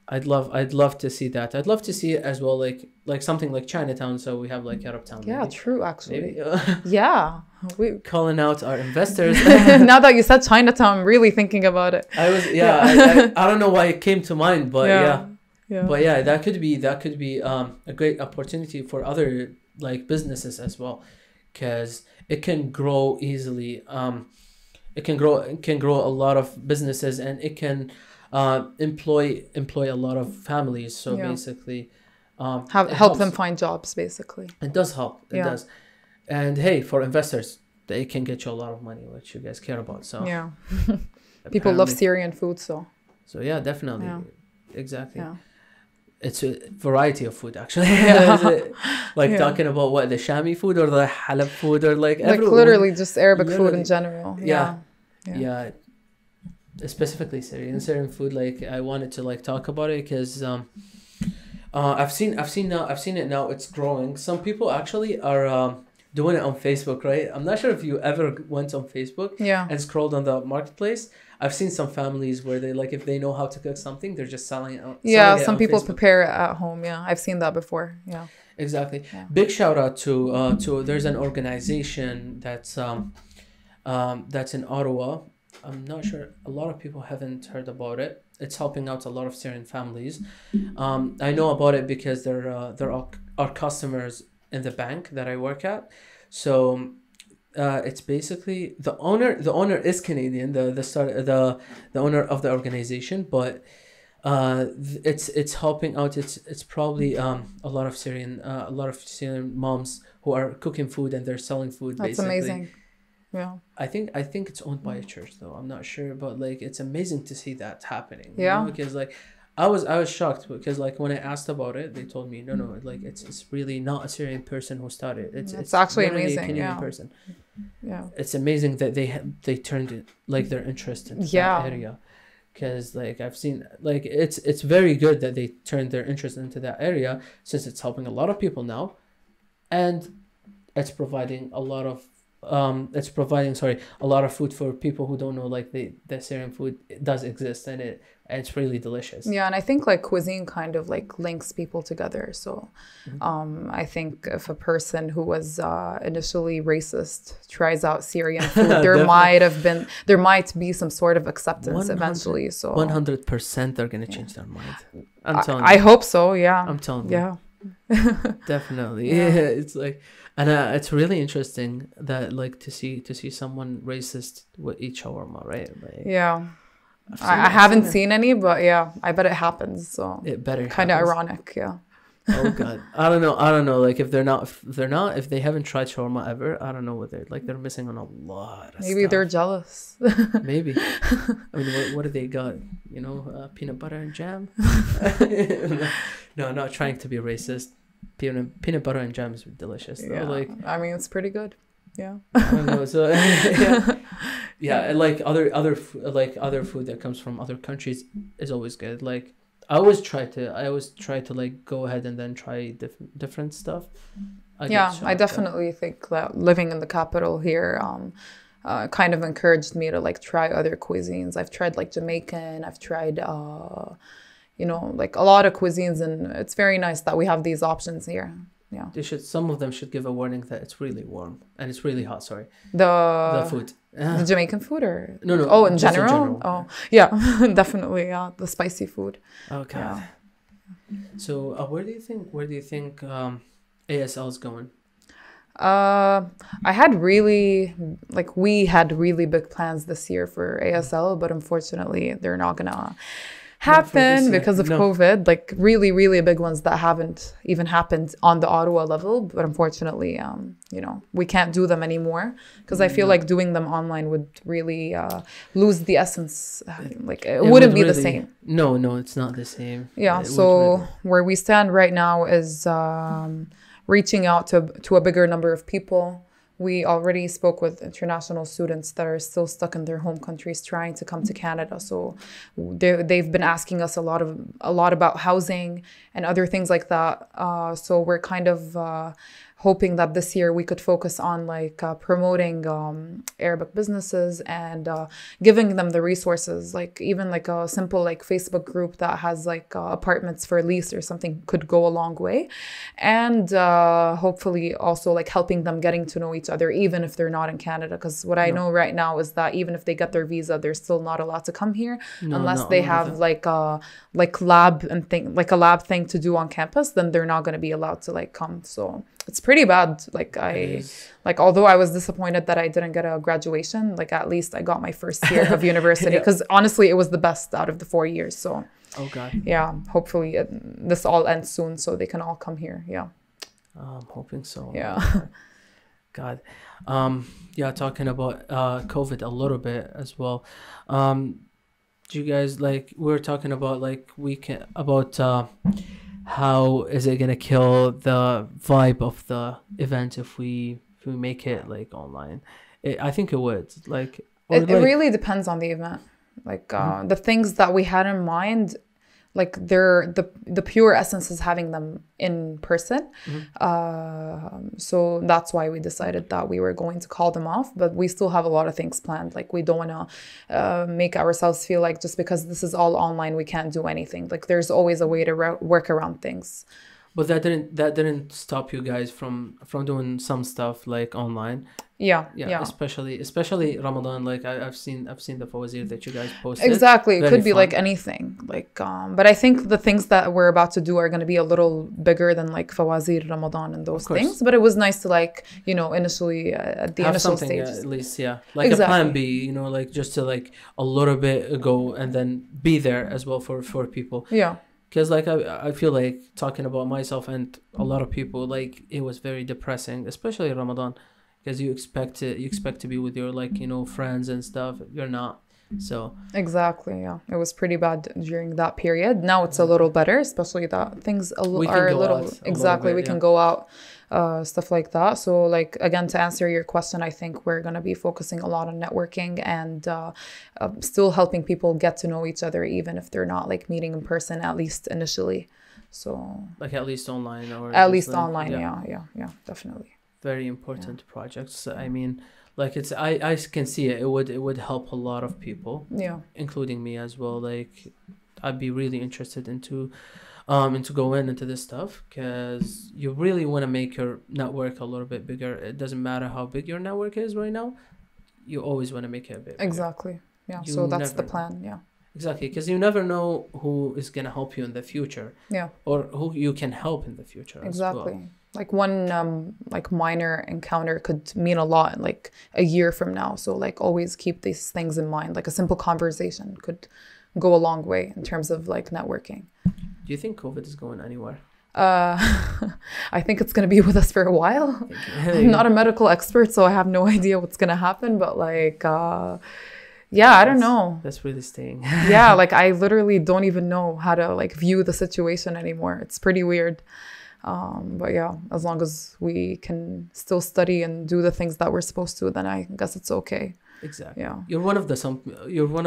I'd love to see that. I'd love to see it as well, like something like Chinatown. So we have like Arab Town. Yeah, maybe. true. Actually, Maybe. yeah. We Calling out our investors. now that you said Chinatown, I'm really thinking about it. I don't know why it came to mind, but yeah. But yeah, that could be a great opportunity for other like businesses as well, because it can grow easily. It can grow a lot of businesses, and it can employ a lot of families. So basically, help them find jobs. Basically, it does help. It does. And hey, for investors, they can get you a lot of money, which you guys care about. So yeah, people love Syrian food. So yeah, definitely, exactly. Yeah. It's a variety of food, actually. Talking about what, the Shami food or the Halab food, or like literally just Arabic food in general. Yeah. Specifically Syrian food. Like I wanted to like talk about it because I've seen it now. It's growing. Some people actually are doing it on Facebook, right? I'm not sure if you ever went on Facebook and scrolled on the marketplace. I've seen some families where they, like, if they know how to cook something, they're just selling it. Some people prepare it at home. Yeah, I've seen that before. Yeah, exactly. Big shout out to there's an organization that's in Ottawa. I'm not sure, a lot of people haven't heard about it. It's helping out a lot of Syrian families. I know about it because they're our customers in the bank that I work at. So it's basically the owner is Canadian, the owner of the organization, but it's helping out. It's probably a lot of Syrian moms who are cooking food and they're selling food. That's basically amazing. Yeah, I think it's owned by a church, though. I'm not sure, but like it's amazing to see that happening. Yeah, you know? Because like I was shocked, because like when I asked about it, they told me no, like it's really not a Syrian person who started. It's actually amazing. A Canadian person. Yeah, it's amazing that they turned it, like, their interest into that area. Because like I've seen, like it's very good that they turned their interest into that area, since it's helping a lot of people now, and it's providing a lot of it's providing a lot of food for people who don't know, like the Syrian food does exist, and it's really delicious. Yeah, and I think like cuisine kind of like links people together. So I think if a person who was initially racist tries out Syrian food, there might be some sort of acceptance eventually. So 100% they're gonna change their mind. I'm telling you. I hope so. Yeah. I'm telling you. Yeah. Definitely. Yeah. It's like, and it's really interesting that like to see someone racist with each shawarma, right? Like, yeah. I haven't seen any, but yeah, I bet it happens. So it better. Kind of ironic, yeah. Oh God, I don't know. Like if they haven't tried shawarma ever, I don't know what they're missing on a lot of Maybe stuff. they're jealous. Maybe. I mean, what do they got? You know, peanut butter and jam. No, not trying to be racist. Peanut butter and jam is delicious. Though. Yeah, like I mean, it's pretty good. Yeah. I don't know. So and like other food that comes from other countries is always good. Like I always try to like go ahead and then try different stuff. I definitely think that living in the capital here kind of encouraged me to like try other cuisines. I've tried like Jamaican. I've tried like a lot of cuisines, and it's very nice that we have these options here. Yeah. Some of them should give a warning that it's really warm and it's really hot. Sorry. The food. The Jamaican food or no. Oh, in general? Oh, yeah, definitely. Yeah, the spicy food. Oh God. Yeah. So, where do you think ASL is going? We had really big plans this year for ASL, but unfortunately, they're not gonna happen because of COVID, like really, really big ones that haven't even happened on the Ottawa level. But unfortunately, we can't do them anymore because I feel like doing them online would really lose the essence. Like it wouldn't be the same. No, it's not the same. Yeah. So where we stand right now is reaching out to a bigger number of people. We already spoke with international students that are still stuck in their home countries trying to come to Canada. So they've been asking us a lot about housing and other things like that. So we're kind of hoping that this year we could focus on like promoting Arabic businesses and giving them the resources, like even like a simple like Facebook group that has like apartments for lease or something could go a long way. And hopefully also like helping them getting to know each other, even if they're not in Canada. Because what I know right now is that even if they get their visa, they're still not allowed to come here unless they have like a lab and thing, like a lab thing to do on campus, then they're not going to be allowed to like come. So it's pretty bad. Although I was disappointed that I didn't get a graduation, like at least I got my first year of university because honestly, it was the best out of the 4 years. So, oh God, yeah, hopefully this all ends soon so they can all come here. Yeah, I'm hoping so. Yeah. God, talking about COVID a little bit as well. Do you guys we're talking about how is it gonna kill the vibe of the event if we make it like online? I think it would. It really depends on the event. The things that we had in mind, like they're the pure essence is having them in person. So that's why we decided that we were going to call them off, but we still have a lot of things planned. Like we don't want to make ourselves feel like just because this is all online we can't do anything. Like there's always a way to work around things. But that didn't stop you guys from doing some stuff like online. Yeah. Especially Ramadan. Like I've seen the fawazir that you guys posted. Exactly, it could be like anything. But I think the things that we're about to do are going to be a little bigger than like fawazir, Ramadan, and those things. But it was nice to initially at the initial stages, at least, like a plan B. Just to a little bit go and then be there as well for people. Yeah. Because I feel like talking about myself and a lot of people, it was very depressing, especially Ramadan, because you expect to be with your friends and stuff. You're not. So exactly, yeah, it was pretty bad during that period. Now it's a little better, especially that things are a little exactly. We can go out, stuff like that. So again, to answer your question, I think we're gonna be focusing a lot on networking and still helping people get to know each other, even if they're not meeting in person, at least initially. So at least online or at least online, yeah, definitely. very important projects. I mean, like I can see it. It would help a lot of people, Yeah. including me as well. Like, I'd be really interested into going into this stuff, because you really want to make your network a little bit bigger. It doesn't matter how big your network is right now. You always want to make it a bit bigger. Exactly. Yeah. You So that's the never know. plan. Yeah. Exactly, because you never know who is gonna help you in the future, Yeah. or who you can help in the future. Exactly. As well. Like one like minor encounter could mean a lot like a year from now. So like always keep these things in mind. Like a simple conversation could go a long way in terms of like networking. Do you think COVID is going anywhere? I think it's going to be with us for a while. I'm not a medical expert, so I have no idea what's going to happen, but like yeah, I don't know. That's really staying. Yeah, like I literally don't even know how to like view the situation anymore. It's pretty weird. But yeah, as long as we can still study and do the things that we're supposed to, then I guess it's okay. Exactly. Yeah. You're one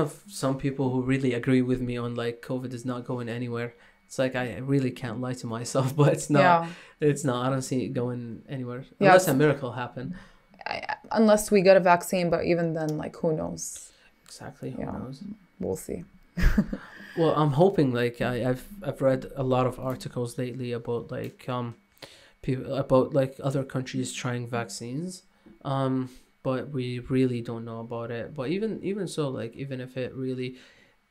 of some people who really agree with me on like COVID is not going anywhere. It's like I really can't lie to myself, but it's not. Yeah. It's not. I don't see it going anywhere Yeah, unless a miracle happen. Unless we get a vaccine, but even then, like who knows? Exactly. Who Yeah. knows? We'll see. Well, I'm hoping, like I've read a lot of articles lately about like people about like other countries trying vaccines, but we really don't know about it. But even so, like even if it really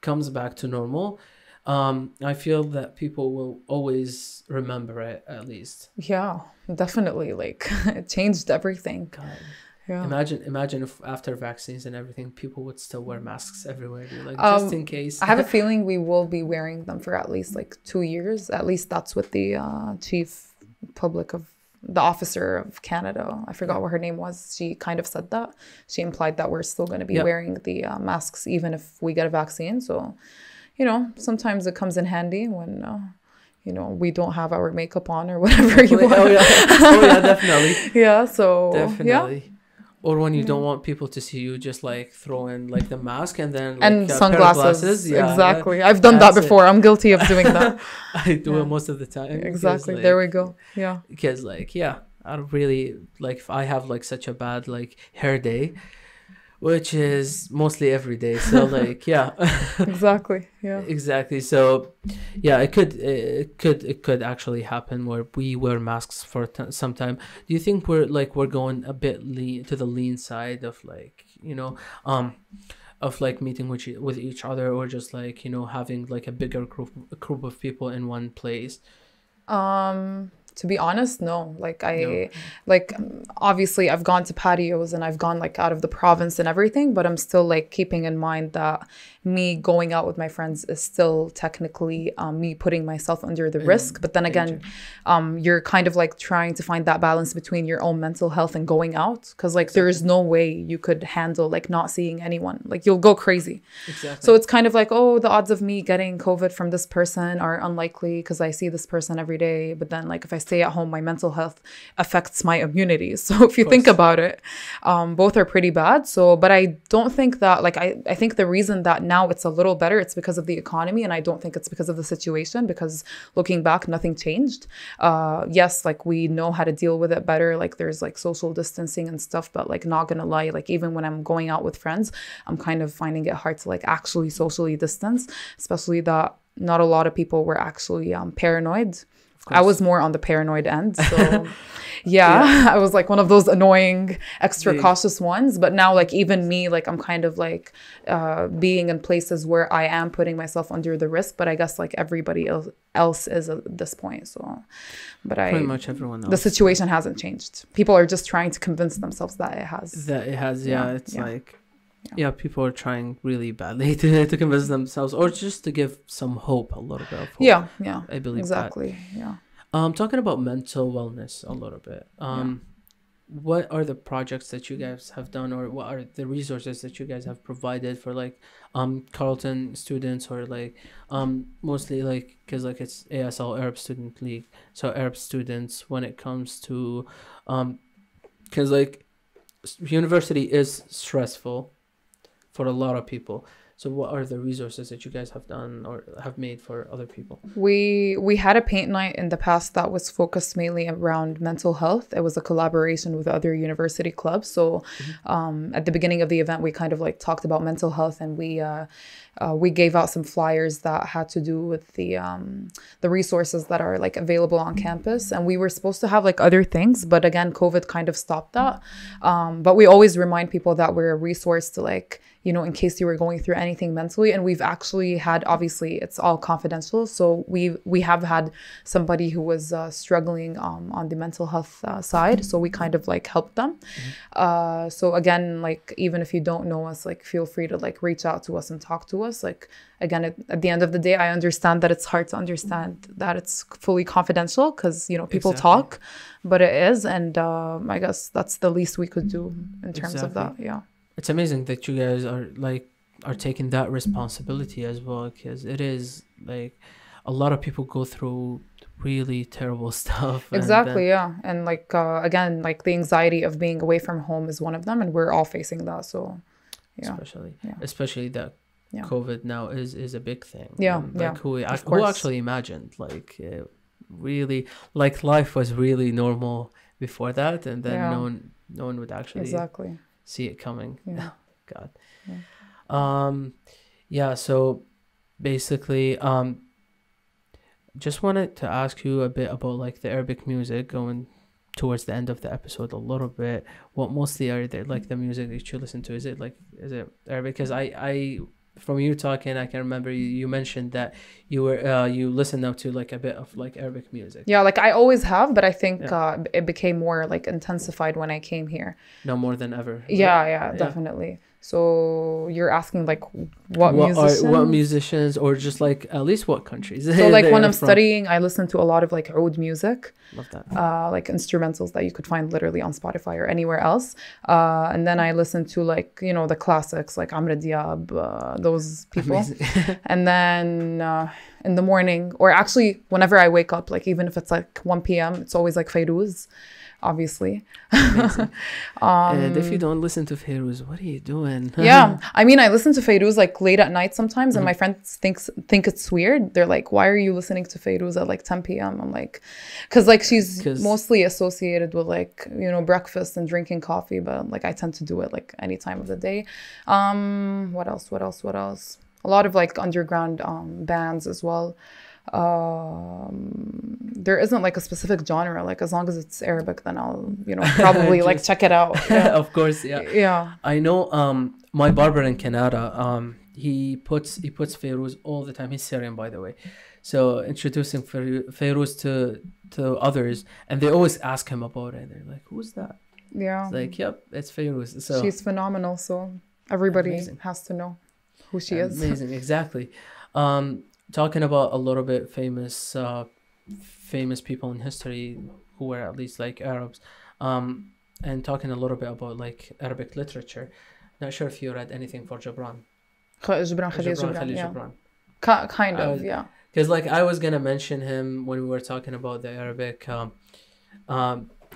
comes back to normal, I feel that people will always remember it at least. Yeah, definitely. Like it changed everything. God. Yeah. Imagine if after vaccines and everything, people would still wear masks everywhere, like just in case. I have a feeling we will be wearing them for at least like 2 years. At least that's what the chief the officer of Canada, I forgot what her name was. She kind of said that. She implied that we're still going to be wearing the masks even if we get a vaccine. So, sometimes it comes in handy when, we don't have our makeup on or whatever you want. Oh yeah, definitely. Yeah, so definitely. yeah. Or when you don't want people to see you, just like throw in like the mask and then like, and sunglasses. Yeah, exactly. I've done that before. I'm guilty of doing that. I do it most of the time. Exactly. There we go. Yeah. Because like, yeah, I don't really like if I have like such a bad like hair day, which is mostly every day. So like, yeah. Exactly. Yeah. Exactly. So yeah, it could actually happen where we wear masks for some time. Do you think we're going a bit to the lean side of like, of like meeting with each other, or just like, having like a bigger group of people in one place? To be honest, no. No. Obviously I've gone to patios and I've gone like out of the province and everything, but I'm still like keeping in mind that me going out with my friends is still technically me putting myself under the risk. But then again, you're kind of like trying to find that balance between your own mental health and going out, because like there is no way you could handle like not seeing anyone. Like you'll go crazy. Exactly. So it's kind of like, oh, the odds of me getting COVID from this person are unlikely because I see this person every day. But then like if I stay at home, my mental health affects my immunity. So if you think about it, both are pretty bad. So, but I don't think that like, I think the reason that now it's a little better, it's because of the economy. And I don't think it's because of the situation, because looking back, nothing changed. Yes, like we know how to deal with it better. Like there's like social distancing and stuff, but like not gonna lie, like even when I'm going out with friends, I'm kind of finding it hard to like actually socially distance, especially that not a lot of people were actually paranoid. I was more on the paranoid end. So yeah, I was like one of those annoying, extra cautious ones. But now like even me, like I'm kind of like being in places where I am putting myself under the risk. But I guess like everybody else is at this point. So, but pretty much everyone else. The situation hasn't changed. People are just trying to convince themselves that it has. Yeah. It's like... Yeah, people are trying really badly to convince themselves, or just to give some hope, a little bit of hope. Yeah, I believe exactly. That. Yeah. Talking about mental wellness a little bit. What are the projects that you guys have done, or what are the resources that you guys have provided for like Carleton students, or like mostly like, because like it's ASL Arab Student League, so Arab students, when it comes to because like university is stressful for a lot of people. So what are the resources that you guys have done or have made for other people? We had a paint night in the past that was focused mainly around mental health. It was a collaboration with other university clubs. So at the beginning of the event, we kind of like talked about mental health, and we gave out some flyers that had to do with the resources that are like available on campus. And we were supposed to have like other things, but again, COVID kind of stopped that. But we always remind people that we're a resource to, like, you know, in case you were going through anything mentally. And we've actually had, obviously it's all confidential, so we have had somebody who was struggling on the mental health side, so we kind of like helped them. So again, like, even if you don't know us, like, feel free to like reach out to us and talk to us. Like, again, at the end of the day, I understand that it's hard to understand that it's fully confidential, because, you know, people talk, but it is. And I guess that's the least we could do in terms of that. Yeah. It's amazing that you guys are taking that responsibility as well, because it is like a lot of people go through really terrible stuff. Exactly, yeah. And like, again, like the anxiety of being away from home is one of them, and we're all facing that. So yeah. Especially that COVID now is a big thing. Yeah, like who actually imagined, like, really, like, life was really normal before that, and then no one would actually see it coming. God. So basically, just wanted to ask you a bit about like the Arabic music, going towards the end of the episode a little bit. What mostly are they, like, the music that you listen to? Is it Arabic? Because I from you talking, I can remember you mentioned that you listen now to like a bit of like Arabic music. Yeah, like I always have, but I think it became more like intensified when I came here. No, more than ever. Right? Yeah, definitely. So you're asking like what musicians, or just like at least what countries? So like when I'm studying, I listen to a lot of like oud music. Love that. Like instrumentals that you could find literally on Spotify or anywhere else. And then I listen to like, you know, the classics like Amr Diab, those people. And then in the morning, or actually whenever I wake up, like even if it's like 1 p.m., it's always like Fairuz. Obviously. And if you don't listen to Fairuz, what are you doing? Yeah, I mean, I listen to Fairuz like late at night sometimes, and my friends think it's weird. They're like, why are you listening to Fairuz at like 10 p.m? I'm like, because like she's mostly associated with like, you know, breakfast and drinking coffee, but like I tend to do it like any time of the day. What else? A lot of like underground bands as well. There isn't like a specific genre, like as long as it's Arabic, then I'll, you know, probably like check it out. Of course. Yeah, I know my barber in Canada, he puts Fairuz all the time. He's Syrian, by the way, so introducing Fairuz to others, and they always ask him about it. They're like, who's that? Yeah, it's like, yep, it's Fairuz. So she's phenomenal, so everybody has to know who she is. Amazing. Exactly. Talking about a little bit famous people in history who were at least like Arabs, and talking a little bit about like Arabic literature. Not sure if you read anything for Gibran. Gibran. Kind of, yeah. Because like I was gonna mention him when we were talking about the Arabic,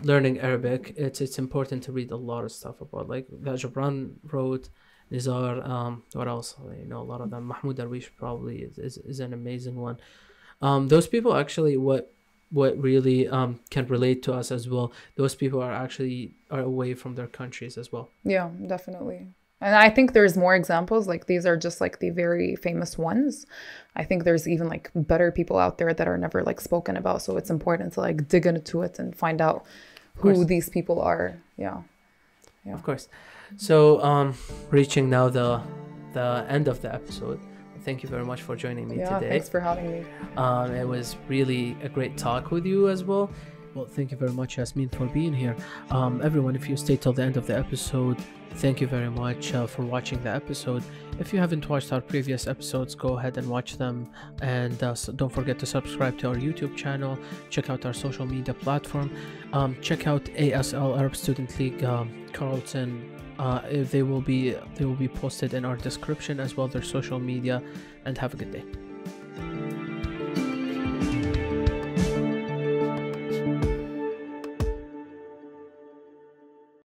learning Arabic. It's important to read a lot of stuff about like that Gibran wrote. Nizar, what else? You know, a lot of them. Mahmoud Darwish probably is an amazing one. Those people actually, what really can relate to us as well. Those people are away from their countries as well. Yeah, definitely. And I think there's more examples. Like these are just like the very famous ones. I think there's even like better people out there that are never like spoken about. So it's important to like dig into it and find out who these people are. Yeah. Of course. So reaching now the end of the episode. Thank you very much for joining me today. Thanks for having me. It was really a great talk with you as well. Well, thank you very much, Yasmin, for being here. Everyone, if you stay till the end of the episode, thank you very much for watching the episode. If you haven't watched our previous episodes, go ahead and watch them. And don't forget to subscribe to our YouTube channel. Check out our social media platform. Check out ASL Arab Student League Carleton. They will be posted in our description as well, their social media. And have a good day.